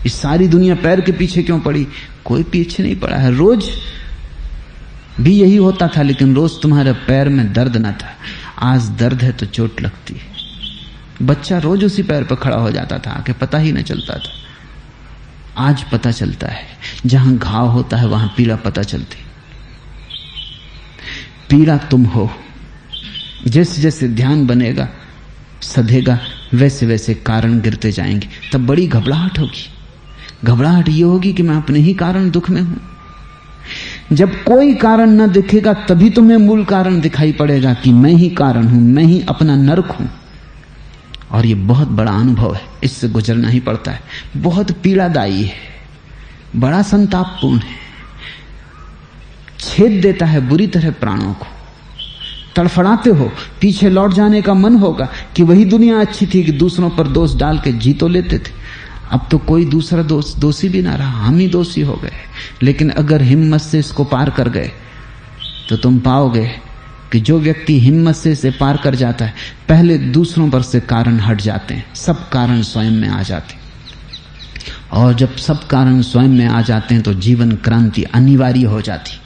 इस सारी दुनिया पैर के पीछे क्यों पड़ी। कोई पीछे नहीं पड़ा है। रोज भी यही होता था, लेकिन रोज तुम्हारे पैर में दर्द ना था। आज दर्द है तो चोट लगती है। बच्चा रोज उसी पैर पर खड़ा हो जाता था, आके पता ही ना चलता था। आज पता चलता है। जहां घाव होता है वहां पीड़ा पता चलती। पीड़ा तुम हो। जैसे जैसे ध्यान बनेगा सधेगा, वैसे वैसे कारण गिरते जाएंगे। तब बड़ी घबराहट होगी। घबराहट ये होगी कि मैं अपने ही कारण दुख में हूं। जब कोई कारण न दिखेगा तभी तुम्हें मूल कारण दिखाई पड़ेगा कि मैं ही कारण हूं, मैं ही अपना नरक हूं। और ये बहुत बड़ा अनुभव है, इससे गुजरना ही पड़ता है। बहुत पीड़ादायी है, बड़ा संतापपूर्ण है, छेद देता है बुरी तरह प्राणों को। तड़फड़ाते हो, पीछे लौट जाने का मन होगा कि वही दुनिया अच्छी थी कि दूसरों पर दोष डाल के जी तो लेते थे। अब तो कोई दूसरा दोषी भी ना रहा, हम ही दोषी हो गए। लेकिन अगर हिम्मत से इसको पार कर गए तो तुम पाओगे कि जो व्यक्ति हिम्मत से इसे पार कर जाता है, पहले दूसरों पर से कारण हट जाते हैं, सब कारण स्वयं में आ जाते हैं। और जब सब कारण स्वयं में आ जाते हैं तो जीवन क्रांति अनिवार्य हो जाती।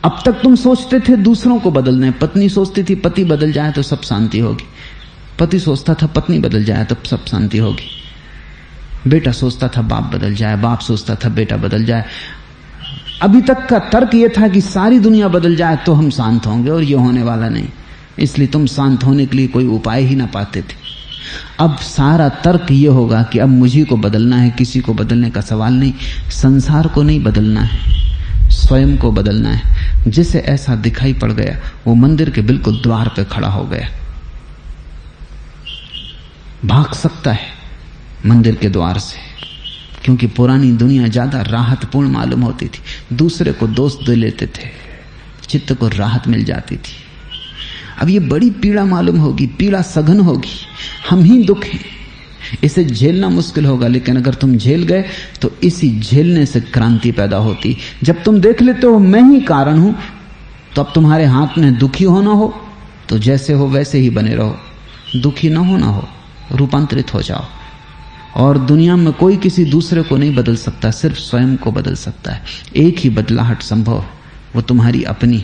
अब तक तुम सोचते थे दूसरों को बदलने, पत्नी सोचती थी पति बदल जाए तो सब शांति होगी, पति सोचता था पत्नी बदल जाए तब सब शांति होगी, बेटा सोचता था बाप बदल जाए, बाप सोचता था बेटा बदल जाए। अभी तक का तर्क यह था कि सारी दुनिया बदल जाए तो हम शांत होंगे, और यह होने वाला नहीं। इसलिए तुम शांत होने के लिए कोई उपाय ही ना पाते थे। अब सारा तर्क यह होगा कि अब मुझे को बदलना है, किसी को बदलने का सवाल नहीं। संसार को नहीं बदलना है, स्वयं को बदलना है। जिसे ऐसा दिखाई पड़ गया वो मंदिर के बिल्कुल द्वार पे खड़ा हो गया। भाग सकता है मंदिर के द्वार से, क्योंकि पुरानी दुनिया ज्यादा राहतपूर्ण मालूम होती थी। दूसरे को दोष दे लेते थे, चित्त को राहत मिल जाती थी। अब ये बड़ी पीड़ा मालूम होगी, पीड़ा सघन होगी। हम ही दुख हैं, इसे झेलना मुश्किल होगा। लेकिन अगर तुम झेल गए तो इसी झेलने से क्रांति पैदा होती। जब तुम देख लेते हो मैं ही कारण हूं, तो अब तुम्हारे हाथ में दुखी होना हो तो जैसे हो वैसे ही बने रहो, दुखी ना होना हो रूपांतरित हो जाओ। और दुनिया में कोई किसी दूसरे को नहीं बदल सकता, सिर्फ स्वयं को बदल सकता है। एक ही बदलाहट संभव है, वो तुम्हारी अपनी।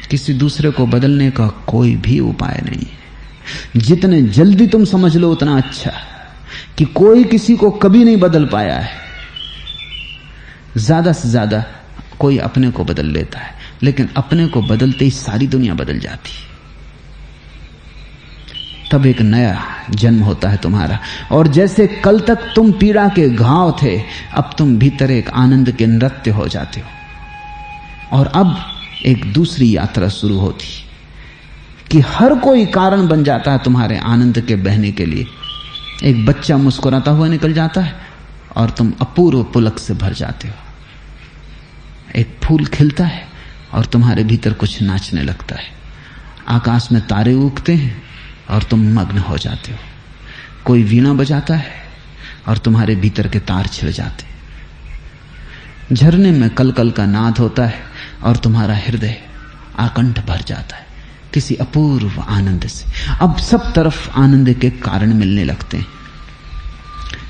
किसी दूसरे को बदलने का कोई भी उपाय नहीं है। जितने जल्दी तुम समझ लो उतना अच्छा, कि कोई किसी को कभी नहीं बदल पाया है। ज्यादा से ज्यादा कोई अपने को बदल लेता है, लेकिन अपने को बदलते ही सारी दुनिया बदल जाती है। तब एक नया जन्म होता है तुम्हारा। और जैसे कल तक तुम पीड़ा के घाव थे, अब तुम भीतर एक आनंद के नृत्य हो जाते हो। और अब एक दूसरी यात्रा शुरू होती कि हर कोई कारण बन जाता है तुम्हारे आनंद के बहने के लिए। एक बच्चा मुस्कुराता हुआ निकल जाता है और तुम अपूर्व पुलक से भर जाते हो। एक फूल खिलता है और तुम्हारे भीतर कुछ नाचने लगता है। आकाश में तारे उगते हैं और तुम मग्न हो जाते हो। कोई वीणा बजाता है और तुम्हारे भीतर के तार छिड़ जाते हैं। झरने में कलकल का नाद होता है और तुम्हारा हृदय आकंठ भर जाता है किसी अपूर्व आनंद से। अब सब तरफ आनंद के कारण मिलने लगते हैं।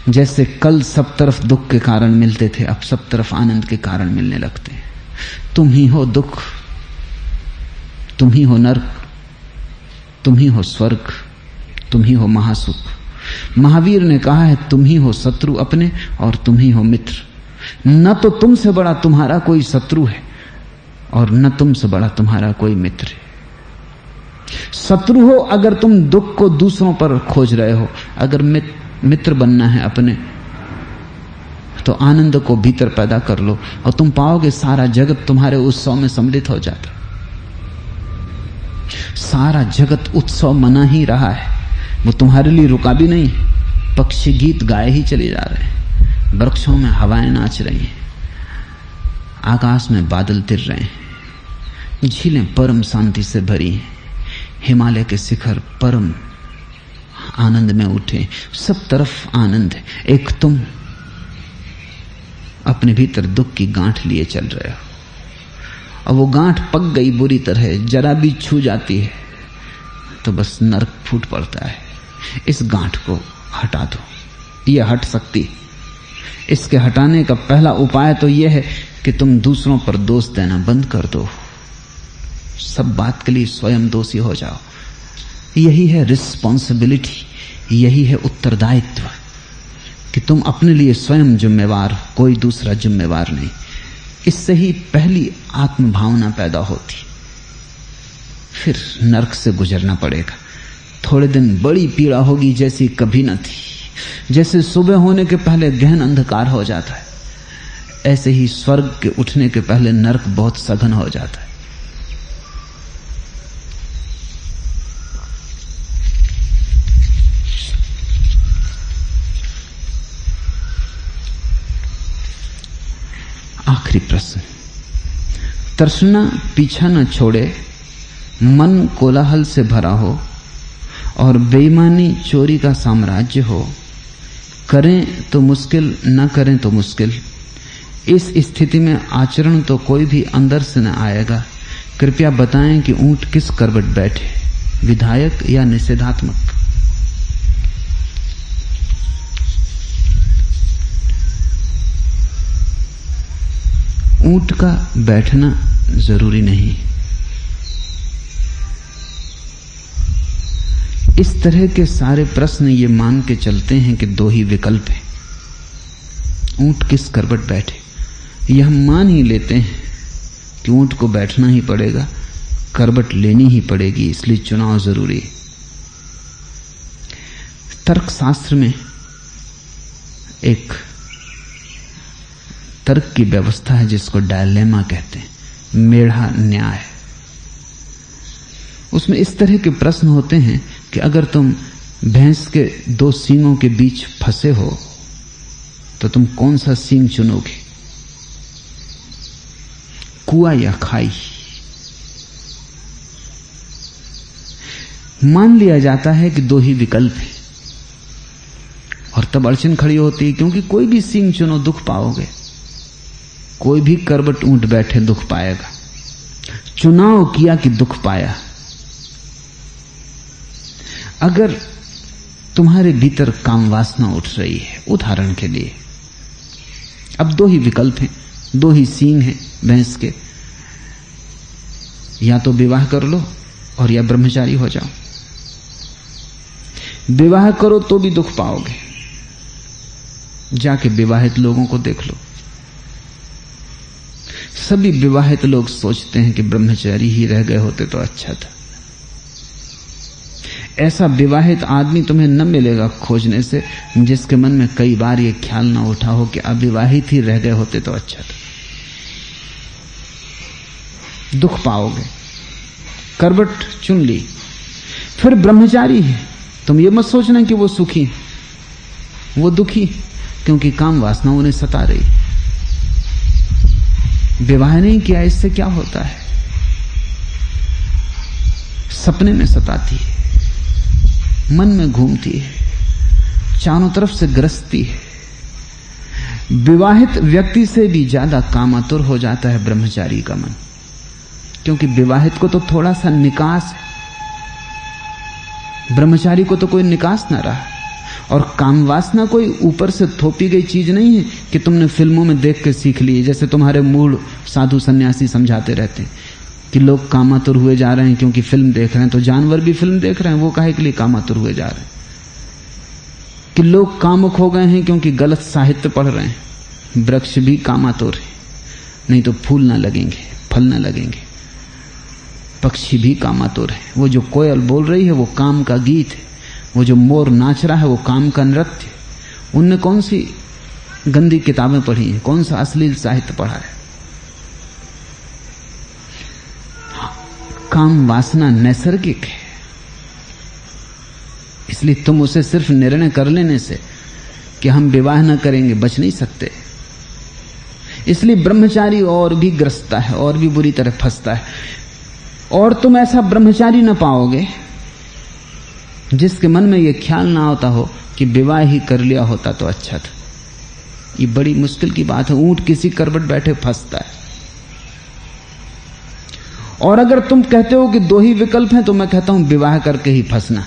जैसे कल सब तरफ दुख के कारण मिलते थे, अब सब तरफ आनंद के कारण मिलने लगते हैं। तुम ही हो दुख, तुम ही हो नरक, तुम ही हो स्वर्ग, तुम ही हो महासुख। महावीर ने कहा है तुम ही हो शत्रु अपने और तुम ही हो मित्र। न तो तुमसे बड़ा तुम्हारा कोई शत्रु है और न तुमसे बड़ा तुम्हारा कोई मित्र है। शत्रु हो अगर तुम दुख को दूसरों पर खोज रहे हो, अगर मित्र बनना है अपने तो आनंद को भीतर पैदा कर लो और तुम पाओगे सारा जगत तुम्हारे उत्सव में सम्मिलित हो जाता। सारा जगत उत्सव मना ही रहा है, वो तुम्हारे लिए रुका भी नहीं। पक्षी गीत गाए ही चले जा रहे हैं, वृक्षों में हवाएं नाच रही हैं, आकाश में बादल तिर रहे हैं, झीलें परम शांति से भरी हैं, हिमालय के शिखर परम आनंद में उठे, सब तरफ आनंद है। एक तुम अपने भीतर दुख की गांठ लिए चल रहे हो और वो गांठ पक गई बुरी तरह, जरा भी छू जाती है तो बस नरक फूट पड़ता है। इस गांठ को हटा दो, ये हट सकती। इसके हटाने का पहला उपाय तो यह है कि तुम दूसरों पर दोष देना बंद कर दो, सब बात के लिए स्वयं दोषी हो जाओ। यही है रिस्पॉन्सिबिलिटी, यही है उत्तरदायित्व कि तुम अपने लिए स्वयं जिम्मेवार हो, कोई दूसरा जिम्मेवार नहीं। इससे ही पहली आत्म भावना पैदा होती। फिर नरक से गुजरना पड़ेगा। थोड़े दिन बड़ी पीड़ा होगी जैसी कभी न थी। जैसे सुबह होने के पहले गहन अंधकार हो जाता है, ऐसे ही स्वर्ग के उठने के पहले नरक बहुत सघन हो जाता है। आखिरी प्रश्न। तृष्णा पीछा न छोड़े, मन कोलाहल से भरा हो और बेईमानी चोरी का साम्राज्य हो, करें तो मुश्किल न करें तो मुश्किल। इस स्थिति में आचरण तो कोई भी अंदर से न आएगा। कृपया बताएं कि ऊंट किस करवट बैठे, विधायक या निषेधात्मक। ऊंट का बैठना जरूरी नहीं। इस तरह के सारे प्रश्न ये मान के चलते हैं कि दो ही विकल्प हैं। ऊंट किस करवट बैठे, यह हम मान ही लेते हैं कि ऊंट को बैठना ही पड़ेगा, करवट लेनी ही पड़ेगी, इसलिए चुनाव जरूरी है। तर्कशास्त्र में एक तर्क की व्यवस्था है जिसको डायलेमा कहते हैं, मेढ़ा न्याय। उसमें इस तरह के प्रश्न होते हैं कि अगर तुम भैंस के दो सींगों के बीच फंसे हो तो तुम कौन सा सींग चुनोगे, कुआं या खाई? मान लिया जाता है कि दो ही विकल्प हैं और तब अड़चन खड़ी होती है, क्योंकि कोई भी सींग चुनो दुख पाओगे, कोई भी करवट ऊंट बैठे दुख पाएगा। चुनाव किया कि दुख पाया। अगर तुम्हारे भीतर काम वासना उठ रही है, उदाहरण के लिए, अब दो ही विकल्प हैं, दो ही सींग हैं भैंस के, या तो विवाह कर लो और या ब्रह्मचारी हो जाओ। विवाह करो तो भी दुख पाओगे, जाके विवाहित लोगों को देख लो। सभी विवाहित लोग सोचते हैं कि ब्रह्मचारी ही रह गए होते तो अच्छा था। ऐसा विवाहित आदमी तुम्हें न मिलेगा खोजने से जिसके मन में कई बार ये ख्याल ना उठा हो कि अविवाहित ही रह गए होते तो अच्छा था। दुख पाओगे। करवट चुन ली, फिर ब्रह्मचारी है, तुम ये मत सोचना कि वो सुखी, वो दुखी, क्योंकि काम वासना उन्हें सता रही। विवाह नहीं किया, इससे क्या होता है? सपने में सताती है, मन में घूमती है, चारों तरफ से ग्रसती है। विवाहित व्यक्ति से भी ज्यादा कामातुर हो जाता है ब्रह्मचारी का मन, क्योंकि विवाहित को तो थोड़ा सा निकास है, ब्रह्मचारी को तो कोई निकास ना रहा। और काम वासना कोई ऊपर से थोपी गई चीज नहीं है कि तुमने फिल्मों में देख के सीख ली, जैसे तुम्हारे मूल साधु सन्यासी समझाते रहते हैं कि लोग कामातुर हुए जा रहे हैं क्योंकि फिल्म देख रहे हैं, तो जानवर भी फिल्म देख रहे हैं, वो काहे के लिए कामातुर हुए जा रहे हैं? कि लोग कामुक हो गए हैं क्योंकि गलत साहित्य पढ़ रहे हैं, वृक्ष भी कामातुर है, नहीं तो फूल ना लगेंगे, फल ना लगेंगे। पक्षी भी कामातुर है, वो जो कोयल बोल रही है वो काम का गीत है, वो जो मोर नाच रहा है वो काम का नृत्य है। उनने कौन सी गंदी किताबें पढ़ी हैं, कौन सा अश्लील साहित्य पढ़ा है? काम वासना नैसर्गिक है, इसलिए तुम उसे सिर्फ निर्णय कर लेने से कि हम विवाह न करेंगे बच नहीं सकते। इसलिए ब्रह्मचारी और भी ग्रसता है, और भी बुरी तरह फंसता है। और तुम ऐसा ब्रह्मचारी न पाओगे जिसके मन में यह ख्याल ना होता हो कि विवाह ही कर लिया होता तो अच्छा था। ये बड़ी मुश्किल की बात है। ऊंट किसी करवट बैठे फंसता है। और अगर तुम कहते हो कि दो ही विकल्प हैं, तो मैं कहता हूं विवाह करके ही फंसना।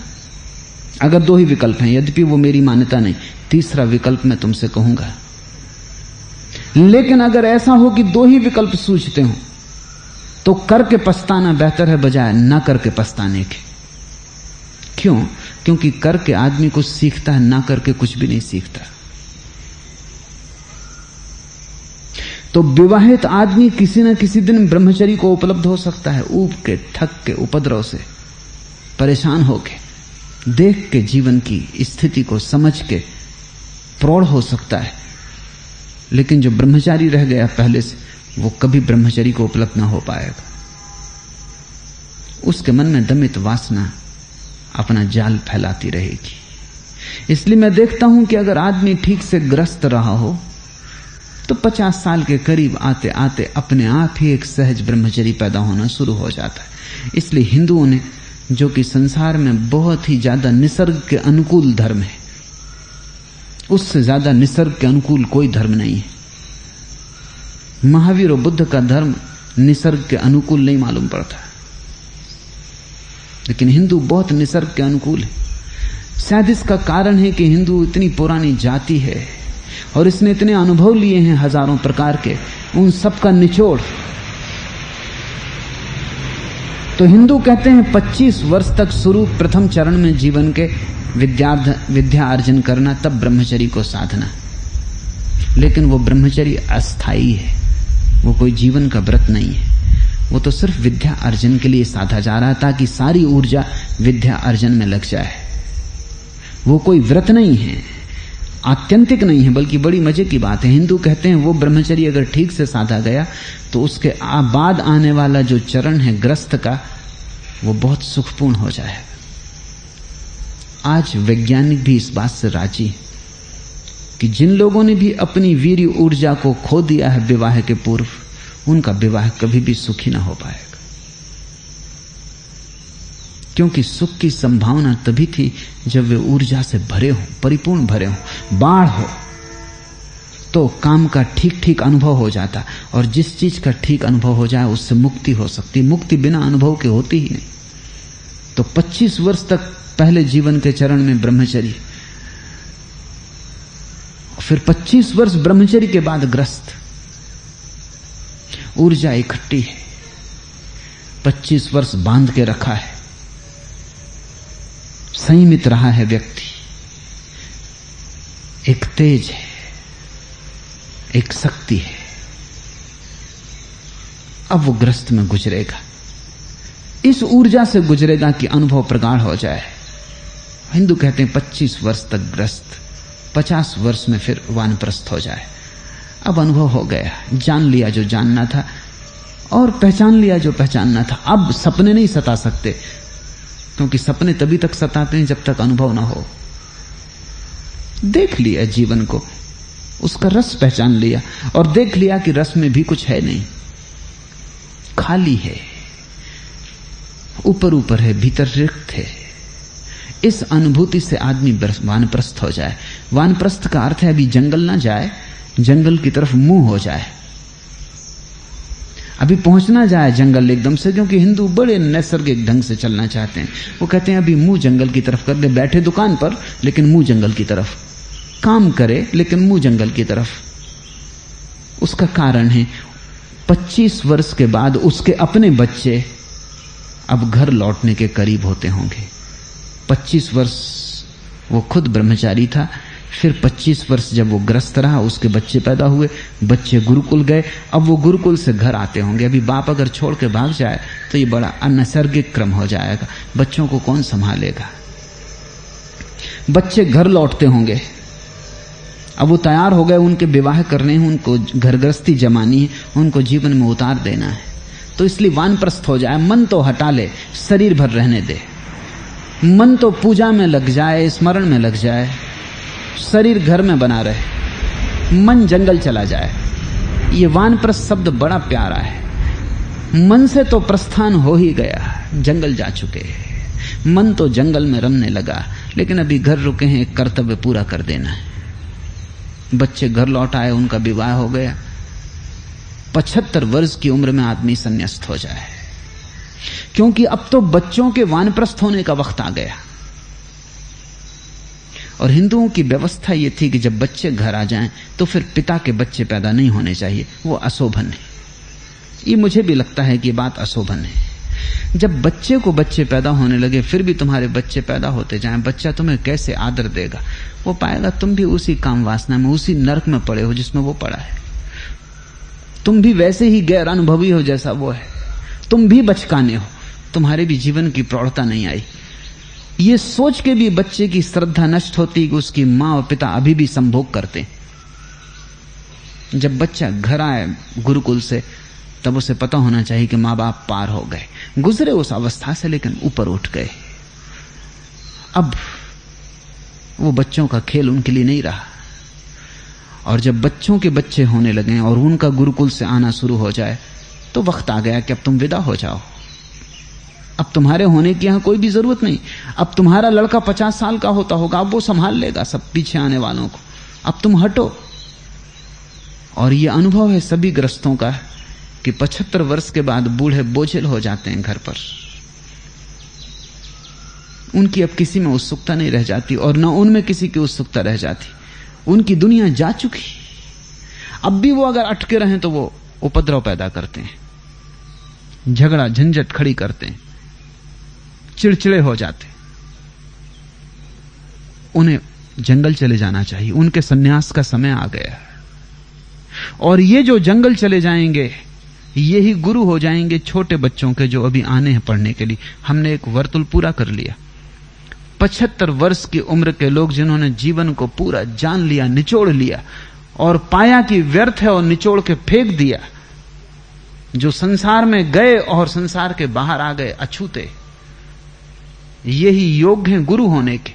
अगर दो ही विकल्प हैं, यद्यपि वो मेरी मान्यता नहीं, तीसरा विकल्प मैं तुमसे कहूंगा। लेकिन अगर ऐसा हो कि दो ही विकल्प सूझते हो, तो करके पछताना बेहतर है बजाय ना करके पछताने के। क्यों? क्योंकि करके आदमी कुछ सीखता है, ना करके कुछ भी नहीं सीखता। तो विवाहित आदमी किसी न किसी दिन ब्रह्मचर्य को उपलब्ध हो सकता है, ऊब के, थक के, उपद्रव से परेशान होके, देख के जीवन की स्थिति को समझ के प्रौढ़ हो सकता है। लेकिन जो ब्रह्मचारी रह गया पहले से, वो कभी ब्रह्मचर्य को उपलब्ध ना हो पाएगा। उसके मन में दमित वासना अपना जाल फैलाती रहेगी। इसलिए मैं देखता हूं कि अगर आदमी ठीक से ग्रस्त रहा हो तो 50 साल के करीब आते आते अपने आप ही एक सहज ब्रह्मचर्य पैदा होना शुरू हो जाता है। इसलिए हिंदुओं ने, जो कि संसार में बहुत ही ज्यादा निसर्ग के अनुकूल धर्म है, उससे ज्यादा निसर्ग के अनुकूल कोई धर्म नहीं है। महावीर और बुद्ध का धर्म निसर्ग के अनुकूल नहीं मालूम पड़ता, लेकिन हिंदू बहुत निसर्ग के अनुकूल है। शायद इसका कारण है कि हिंदू इतनी पुरानी जाति है और इसने इतने अनुभव लिए हैं हजारों प्रकार के, उन सब का निचोड़। तो हिंदू कहते हैं 25 वर्ष तक शुरू प्रथम चरण में जीवन के विद्या अर्जन करना, तब ब्रह्मचर्य को साधना। लेकिन वो ब्रह्मचर्य अस्थाई है, वो कोई जीवन का व्रत नहीं है। वो तो सिर्फ विद्या अर्जन के लिए साधा जा रहा है, ताकि सारी ऊर्जा विद्या अर्जन में लग जाए। वो कोई व्रत नहीं है, आत्यंतिक नहीं है, बल्कि बड़ी मजे की बात है। हिंदू कहते हैं वो ब्रह्मचर्य अगर ठीक से साधा गया तो उसके बाद आने वाला जो चरण है ग्रस्त का, वो बहुत सुखपूर्ण हो जाएगा। आज वैज्ञानिक भी इस बात से राजी है कि जिन लोगों ने भी अपनी वीर्य ऊर्जा को खो दिया है विवाह के पूर्व, उनका विवाह कभी भी सुखी ना हो पाएगा। क्योंकि सुख की संभावना तभी थी जब वे ऊर्जा से भरे हों, परिपूर्ण भरे हों, बाढ़ हो, तो काम का ठीक ठीक अनुभव हो जाता। और जिस चीज का ठीक अनुभव हो जाए उससे मुक्ति हो सकती। मुक्ति बिना अनुभव के होती ही नहीं। तो 25 वर्ष तक पहले जीवन के चरण में ब्रह्मचर्य, फिर 25 वर्ष ब्रह्मचर्य के बाद ग्रस्त। ऊर्जा इकट्ठी है, 25 वर्ष बांध के रखा है, संयमित रहा है व्यक्ति, एक तेज है, एक शक्ति है। अब वो ग्रस्त में गुजरेगा, इस ऊर्जा से गुजरेगा कि अनुभव प्रगाढ़ हो जाए। हिंदू कहते हैं 25 वर्ष तक ग्रस्त, 50 वर्ष में फिर वानप्रस्थ हो जाए। अब अनुभव हो गया, जान लिया जो जानना था और पहचान लिया जो पहचानना था। अब सपने नहीं सता सकते, क्योंकि सपने तभी तक सताते हैं जब तक अनुभव ना हो। देख लिया जीवन को, उसका रस पहचान लिया और देख लिया कि रस में भी कुछ है नहीं, खाली है, ऊपर ऊपर है, भीतर रिक्त है। इस अनुभूति से आदमी वानप्रस्थ हो जाए। वानप्रस्थ का अर्थ है अभी जंगल ना जाए, जंगल की तरफ मुंह हो जाए। अभी पहुंचना जाए जंगल एकदम से, क्योंकि हिंदू बड़े नैसर्गिक ढंग से चलना चाहते हैं। वो कहते हैं अभी मुंह जंगल की तरफ कर दे, बैठे दुकान पर लेकिन मुंह जंगल की तरफ, काम करे लेकिन मुंह जंगल की तरफ। उसका कारण है 25 वर्ष के बाद उसके अपने बच्चे अब घर लौटने के करीब होते होंगे। 25 वर्ष वो खुद ब्रह्मचारी था, फिर 25 वर्ष जब वो ग्रस्त रहा, उसके बच्चे पैदा हुए, बच्चे गुरुकुल गए, अब वो गुरुकुल से घर आते होंगे। अभी बाप अगर छोड़ के भाग जाए तो ये बड़ा अनैसर्गिक क्रम हो जाएगा, बच्चों को कौन संभालेगा। बच्चे घर लौटते होंगे, अब वो तैयार हो गए, उनके विवाह करने हैं, उनको घर गृहस्थी जमानी है, उनको जीवन में उतार देना है, तो इसलिए वानप्रस्थ हो जाए। मन तो हटा ले, शरीर भर रहने दे। मन तो पूजा में लग जाए, स्मरण में लग जाए, शरीर घर में बना रहे, मन जंगल चला जाए। ये वानप्रस्थ शब्द बड़ा प्यारा है। मन से तो प्रस्थान हो ही गया, जंगल जा चुके, मन तो जंगल में रमने लगा, लेकिन अभी घर रुके हैं, एक कर्तव्य पूरा कर देना है। बच्चे घर लौट आए, उनका विवाह हो गया, 75 वर्ष की उम्र में आदमी संन्यास्त हो जाए, क्योंकि अब तो बच्चों के वानप्रस्थ होने का वक्त आ गया। और हिंदुओं की व्यवस्था यह थी कि जब बच्चे घर आ जाएं तो फिर पिता के बच्चे पैदा नहीं होने चाहिए, वो अशोभन है। ये मुझे भी लगता है कि बात अशोभन है। जब बच्चे को बच्चे पैदा होने लगे, फिर भी तुम्हारे बच्चे पैदा होते जाएं, बच्चा तुम्हें कैसे आदर देगा? वो पाएगा तुम भी उसी काम वासना में, उसी नरक में पड़े हो जिसमें वो पड़ा है। तुम भी वैसे ही गैर अनुभवी हो जैसा वो है, तुम भी बचकाने हो, तुम्हारे भी जीवन की प्रौढ़ता नहीं आई। ये सोच के भी बच्चे की श्रद्धा नष्ट होती कि उसकी माँ और पिता अभी भी संभोग करते। जब बच्चा घर आए गुरुकुल से, तब उसे पता होना चाहिए कि माँ बाप पार हो गए, गुजरे उस अवस्था से लेकिन ऊपर उठ गए। अब वो बच्चों का खेल उनके लिए नहीं रहा। और जब बच्चों के बच्चे होने लगे और उनका गुरुकुल से आना शुरू हो जाए, तो वक्त आ गया कि अब तुम विदा हो जाओ। अब तुम्हारे होने की यहां कोई भी जरूरत नहीं। अब तुम्हारा लड़का 50 साल का होता होगा, अब वो संभाल लेगा सब पीछे आने वालों को, अब तुम हटो। और ये अनुभव है सभी ग्रस्तों का कि 75 वर्ष के बाद बूढ़े बोझिल हो जाते हैं घर पर। उनकी अब किसी में उत्सुकता नहीं रह जाती और न उनमें किसी की उत्सुकता रह जाती। उनकी दुनिया जा चुकी। अब भी वो अगर अटके रहें तो वो उपद्रव पैदा करते हैं, झगड़ा झंझट खड़ी करते हैं, चिड़चिड़े हो जाते। उन्हें जंगल चले जाना चाहिए, उनके सन्यास का समय आ गया। और ये जो जंगल चले जाएंगे, यही गुरु हो जाएंगे छोटे बच्चों के जो अभी आने हैं पढ़ने के लिए। हमने एक वर्तुल पूरा कर लिया। 75 वर्ष की उम्र के लोग जिन्होंने जीवन को पूरा जान लिया, निचोड़ लिया और पाया कि व्यर्थ है और निचोड़ के फेंक दिया, जो संसार में गए और संसार के बाहर आ गए अछूते, यही योग्य हैं गुरु होने के।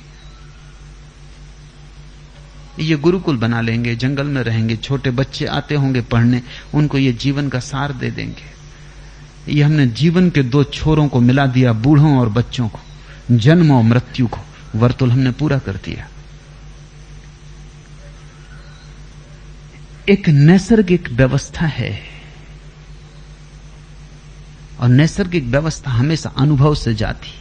ये गुरुकुल बना लेंगे, जंगल में रहेंगे, छोटे बच्चे आते होंगे पढ़ने, उनको ये जीवन का सार दे देंगे। ये हमने जीवन के 2 छोरों को मिला दिया, बूढ़ों और बच्चों को, जन्म और मृत्यु को। वर्तुल हमने पूरा कर दिया। एक नैसर्गिक व्यवस्था है और नैसर्गिक व्यवस्था हमेशा अनुभव से जाती।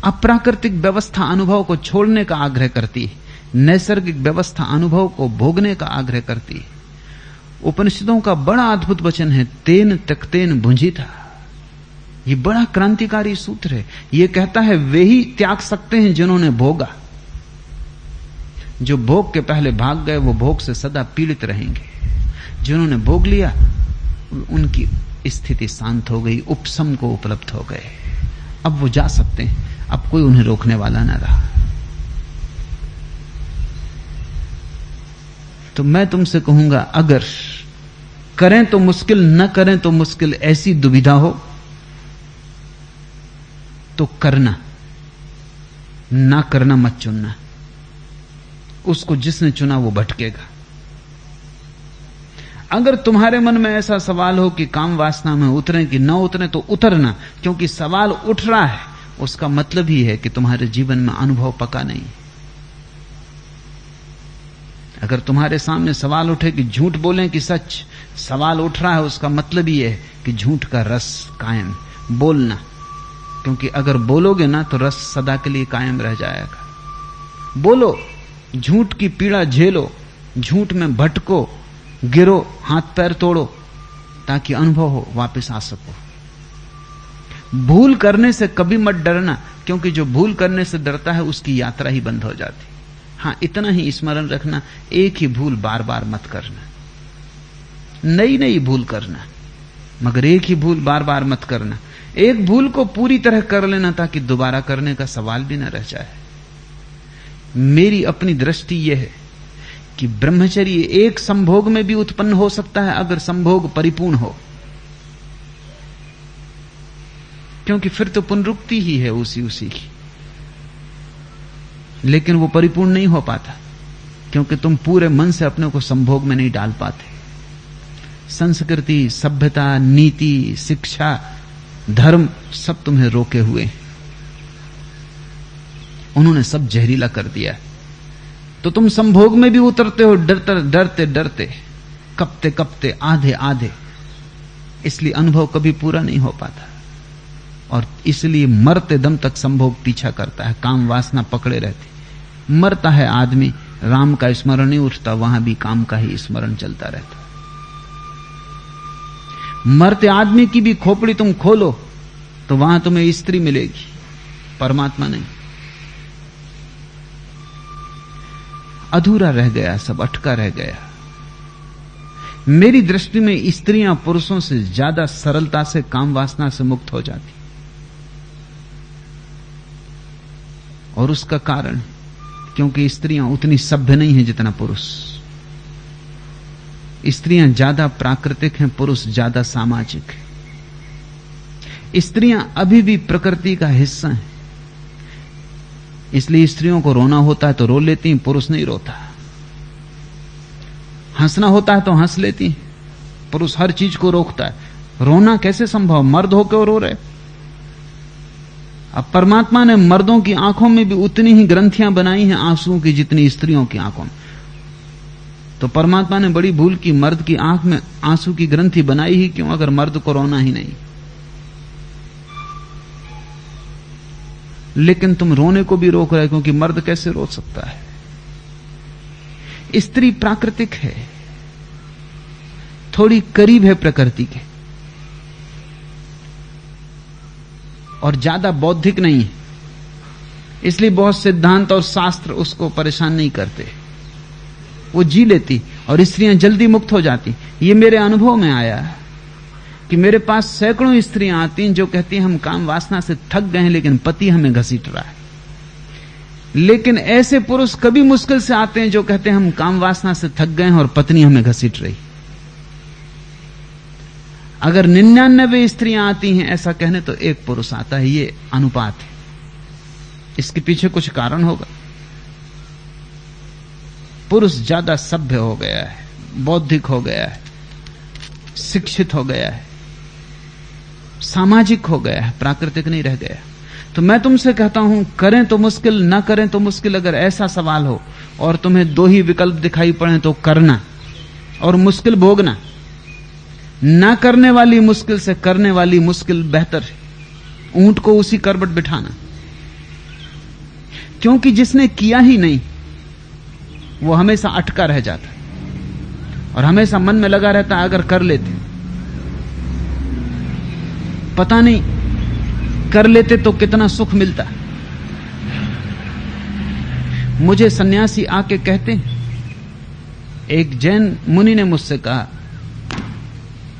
अप्राकृतिक व्यवस्था अनुभव को छोड़ने का आग्रह करती है, नैसर्गिक व्यवस्था अनुभव को भोगने का आग्रह करती है। उपनिषदों का बड़ा अद्भुत वचन है, तेन त्यक्तेन भुंजिता। ये बड़ा क्रांतिकारी सूत्र है। ये कहता है वे ही त्याग सकते हैं जिन्होंने भोगा। जो भोग के पहले भाग गए वो भोग से सदा पीड़ित रहेंगे। जिन्होंने भोग लिया उनकी स्थिति शांत हो गई, उपशम को उपलब्ध हो गए। अब वो जा सकते हैं, अब कोई उन्हें रोकने वाला ना रहा। तो मैं तुमसे कहूंगा, अगर करें तो मुश्किल, न करें तो मुश्किल, ऐसी दुविधा हो तो करना, ना करना मत चुनना। उसको जिसने चुना वो भटकेगा। अगर तुम्हारे मन में ऐसा सवाल हो कि काम वासना में उतरें कि न उतरें, तो उतरना, क्योंकि सवाल उठ रहा है उसका मतलब ही है कि तुम्हारे जीवन में अनुभव पका नहीं। अगर तुम्हारे सामने सवाल उठे कि झूठ बोलें कि सच, सवाल उठ रहा है उसका मतलब ही है कि झूठ का रस कायम। बोलना, क्योंकि अगर बोलोगे ना तो रस सदा के लिए कायम रह जाएगा। बोलो, झूठ की पीड़ा झेलो, झूठ में भटको, गिरो, हाथ पैर तोड़ो, ताकि अनुभव हो, वापस आ सको। भूल करने से कभी मत डरना, क्योंकि जो भूल करने से डरता है उसकी यात्रा ही बंद हो जाती। हां, इतना ही स्मरण रखना, एक ही भूल बार बार मत करना, नई नई भूल करना, मगर एक ही भूल बार बार मत करना। एक भूल को पूरी तरह कर लेना ताकि दोबारा करने का सवाल भी न रह जाए। मेरी अपनी दृष्टि यह है कि ब्रह्मचर्य एक संभोग में भी उत्पन्न हो सकता है, अगर संभोग परिपूर्ण हो, क्योंकि फिर तो पुनरुक्ति ही है उसी की। लेकिन वो परिपूर्ण नहीं हो पाता, क्योंकि तुम पूरे मन से अपने को संभोग में नहीं डाल पाते। संस्कृति, सभ्यता, नीति, शिक्षा, धर्म सब तुम्हें रोके हुए हैं। उन्होंने सब जहरीला कर दिया, तो तुम संभोग में भी उतरते हो, डरते डरते, कपते कपते, आधे आधे। इसलिए अनुभव कभी पूरा नहीं हो पाता, और इसलिए मरते दम तक संभोग पीछा करता है, काम वासना पकड़े रहती। मरता है आदमी, राम का स्मरण नहीं उठता, वहां भी काम का ही स्मरण चलता रहता। मरते आदमी की भी खोपड़ी तुम खोलो तो वहां तुम्हें स्त्री मिलेगी, परमात्मा नहीं। अधूरा रह गया, सब अटका रह गया। मेरी दृष्टि में स्त्रियां पुरुषों से ज्यादा सरलता से काम वासना से मुक्त हो जाती, और उसका कारण क्योंकि स्त्रियां उतनी सभ्य नहीं हैं जितना पुरुष। स्त्रियां ज्यादा प्राकृतिक हैं, पुरुष ज्यादा सामाजिक है। स्त्रियां अभी भी प्रकृति का हिस्सा हैं, इसलिए स्त्रियों को रोना होता है तो रो लेती हैं, पुरुष नहीं रोता। हंसना होता है तो हंस लेती हैं, पुरुष हर चीज को रोकता है। रोना कैसे संभव, मर्द होकर रो रहे। अब परमात्मा ने मर्दों की आंखों में भी उतनी ही ग्रंथियां बनाई हैं आंसुओं की जितनी स्त्रियों की आंखों में। तो परमात्मा ने बड़ी भूल की, मर्द की आंख में आंसू की ग्रंथि बनाई ही क्यों, अगर मर्द को रोना ही नहीं। लेकिन तुम रोने को भी रोक रहे, क्योंकि मर्द कैसे रो सकता है। स्त्री प्राकृतिक है, थोड़ी करीब है प्रकृति के, और ज्यादा बौद्धिक नहीं है, इसलिए बहुत सिद्धांत और शास्त्र उसको परेशान नहीं करते, वो जी लेती, और स्त्रियां जल्दी मुक्त हो जाती। ये मेरे अनुभव में आया कि मेरे पास सैकड़ों स्त्रियां आती हैं जो कहती हैं हम काम वासना से थक गए हैं, लेकिन पति हमें घसीट रहा है। लेकिन ऐसे पुरुष कभी मुश्किल से आते हैं जो कहते हैं हम काम वासना से थक गए हैं और पत्नी हमें घसीट रही। अगर 99 स्त्रियां आती हैं ऐसा कहने तो एक पुरुष आता है, ये अनुपात है। इसके पीछे कुछ कारण होगा। पुरुष ज्यादा सभ्य हो गया है, बौद्धिक हो गया है, शिक्षित हो गया है, सामाजिक हो गया है, प्राकृतिक नहीं रह गया। तो मैं तुमसे कहता हूं, करें तो मुश्किल, ना करें तो मुश्किल। अगर ऐसा सवाल हो और तुम्हें दो ही विकल्प दिखाई पड़े तो करना और मुश्किल भोगना। ना करने वाली मुश्किल से करने वाली मुश्किल बेहतर है। ऊंट को उसी करवट बिठाना, क्योंकि जिसने किया ही नहीं वो हमेशा अटका रह जाता है और हमेशा मन में लगा रहता है अगर कर लेते, पता नहीं कर लेते तो कितना सुख मिलता। मुझे सन्यासी आके कहते हैं, एक जैन मुनि ने मुझसे कहा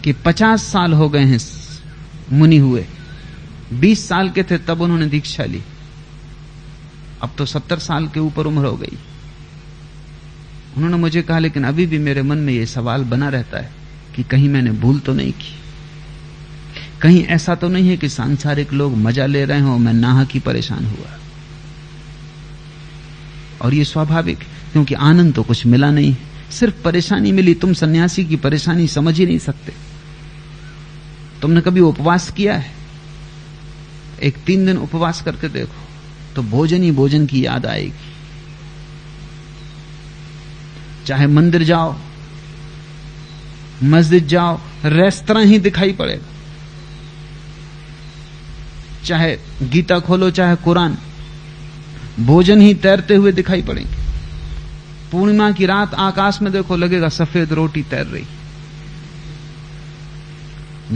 कि 50 साल हो गए हैं मुनि हुए, 20 साल के थे तब उन्होंने दीक्षा ली, अब तो 70 साल के ऊपर उम्र हो गई। उन्होंने मुझे कहा लेकिन अभी भी मेरे मन में यह सवाल बना रहता है कि कहीं मैंने भूल तो नहीं की, कहीं ऐसा तो नहीं है कि सांसारिक लोग मजा ले रहे हो, मैं नाहक ही परेशान हुआ। और ये स्वाभाविक, क्योंकि आनंद तो कुछ मिला नहीं, सिर्फ परेशानी मिली। तुम सन्यासी की परेशानी समझ ही नहीं सकते। तुमने कभी उपवास किया है? एक 3 दिन उपवास करके देखो तो भोजन ही भोजन की याद आएगी। चाहे मंदिर जाओ, मस्जिद जाओ, रेस्तरां ही दिखाई पड़ेगा। चाहे गीता खोलो, चाहे कुरान, भोजन ही तैरते हुए दिखाई पड़ेंगे। पूर्णिमा की रात आकाश में देखो, लगेगा सफेद रोटी तैर रही।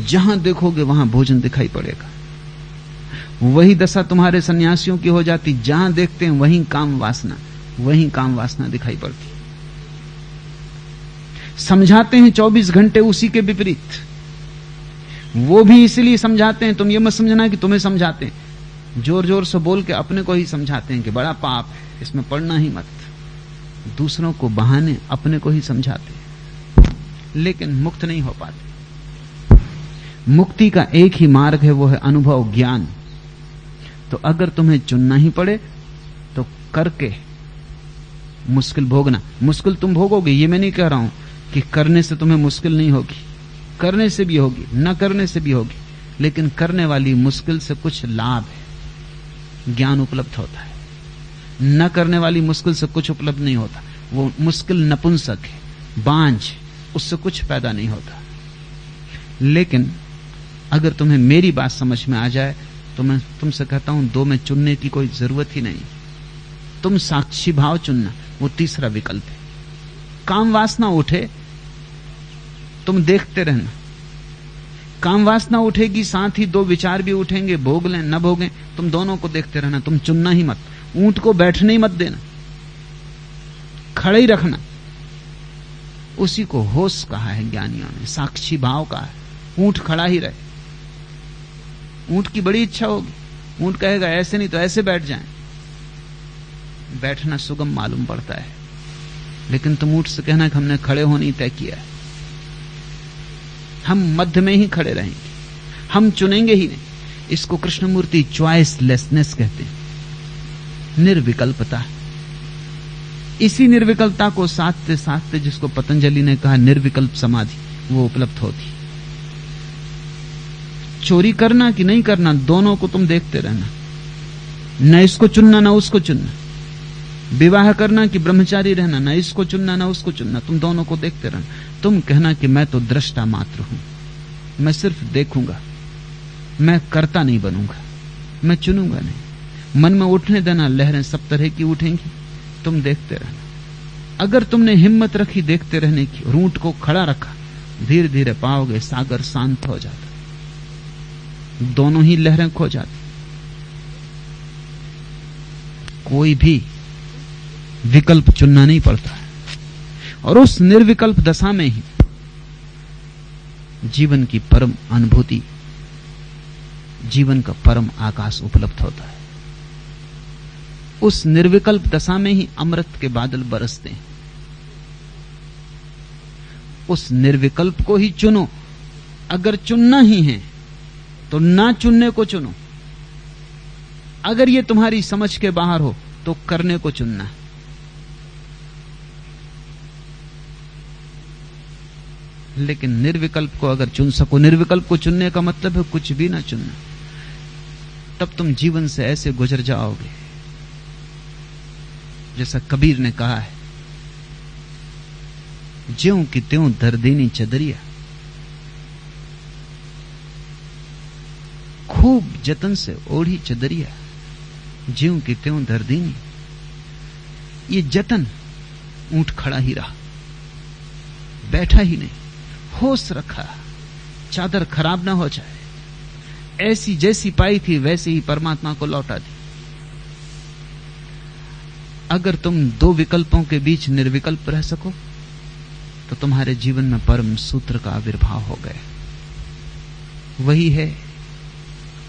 जहां देखोगे वहां भोजन दिखाई पड़ेगा। वही दशा तुम्हारे सन्यासियों की हो जाती, जहां देखते हैं वहीं काम वासना दिखाई पड़ती। समझाते हैं 24 घंटे उसी के विपरीत। वो भी इसलिए समझाते हैं, तुम ये मत समझना कि तुम्हें समझाते हैं, जोर जोर से बोल के अपने को ही समझाते हैं कि बड़ा पाप है, इसमें पढ़ना ही मत। दूसरों को बहाने अपने को ही समझाते हैं, लेकिन मुक्त नहीं हो पाते। मुक्ति का एक ही मार्ग है, वो है अनुभव, ज्ञान। तो अगर तुम्हें चुनना ही पड़े तो करके मुश्किल भोगना। मुश्किल तुम भोगोगे, ये मैं नहीं कह रहा हूं कि करने से तुम्हें मुश्किल नहीं होगी, करने से भी होगी, न करने से भी होगी, लेकिन करने वाली मुश्किल से कुछ लाभ है, ज्ञान उपलब्ध होता है। न करने वाली मुश्किल से कुछ उपलब्ध नहीं होता, वो मुश्किल नपुंसक है, बांझ, उससे कुछ पैदा नहीं होता। लेकिन अगर तुम्हें मेरी बात समझ में आ जाए तो मैं तुमसे कहता हूं, दो में चुनने की कोई जरूरत ही नहीं। तुम साक्षी भाव चुनना, वो तीसरा विकल्प है। काम वासना उठे, तुम देखते रहना। काम वासना उठेगी, साथ ही दो विचार भी उठेंगे, भोग लें न भोगें, तुम दोनों को देखते रहना। तुम चुनना ही मत। ऊंट को बैठने ही मत देना, खड़े ही रखना। उसी को होश कहा है ज्ञानियों ने, साक्षी भाव कहा है। ऊंट खड़ा ही रहे। ऊंट की बड़ी इच्छा होगी, ऊंट कहेगा ऐसे नहीं तो ऐसे बैठ जाएं। बैठना सुगम मालूम पड़ता है, लेकिन तुम ऊंट से कहना कि हमने खड़े होने तय किया है, हम मध्य में ही खड़े रहेंगे, हम चुनेंगे ही नहीं। इसको कृष्णमूर्ति चॉइसलेसनेस कहते हैं, निर्विकल्पता। इसी निर्विकल्पता को साधते साधते, जिसको पतंजलि ने कहा निर्विकल्प समाधि, वो उपलब्ध होती। चोरी करना कि नहीं करना, दोनों को तुम देखते रहना, न इसको चुनना न उसको चुनना। विवाह करना कि ब्रह्मचारी रहना, न इसको चुनना न उसको चुनना, तुम दोनों को देखते रहना। तुम कहना कि मैं तो दृष्टा मात्र हूं, मैं सिर्फ देखूंगा, मैं कर्ता नहीं बनूंगा, मैं चुनूंगा नहीं। मन में उठने देना, लहरें सब तरह की उठेंगी, तुम देखते रहना। अगर तुमने हिम्मत रखी देखते रहने की, ऊंट को खड़ा रखा, धीरे धीरे पाओगे सागर शांत हो जाता, दोनों ही लहरें खो जाती। कोई भी विकल्प चुनना नहीं पड़ता है, और उस निर्विकल्प दशा में ही जीवन की परम अनुभूति, जीवन का परम आकाश उपलब्ध होता है। उस निर्विकल्प दशा में ही अमृत के बादल बरसते हैं। उस निर्विकल्प को ही चुनो। अगर चुनना ही है तो ना चुनने को चुनो। अगर ये तुम्हारी समझ के बाहर हो तो करने को चुनना है। लेकिन निर्विकल्प को अगर चुन सको, निर्विकल्प को चुनने का मतलब है कुछ भी ना चुनना, तब तुम जीवन से ऐसे गुजर जाओगे जैसा कबीर ने कहा है, ज्यों की त्यों धर देनी चदरिया, खूब जतन से ओढ़ी चदरिया, ज्यों की त्यों धर देनी। ये जतन, ऊंट खड़ा ही रहा, बैठा ही नहीं, होश रखा, चादर खराब ना हो जाए, ऐसी जैसी पाई थी वैसे ही परमात्मा को लौटा दी। अगर तुम दो विकल्पों के बीच निर्विकल्प रह सको तो तुम्हारे जीवन में परम सूत्र का आविर्भाव हो गया। वही है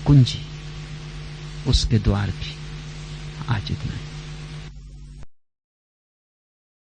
कुंजी, उसके द्वार भी। आज इतना ही।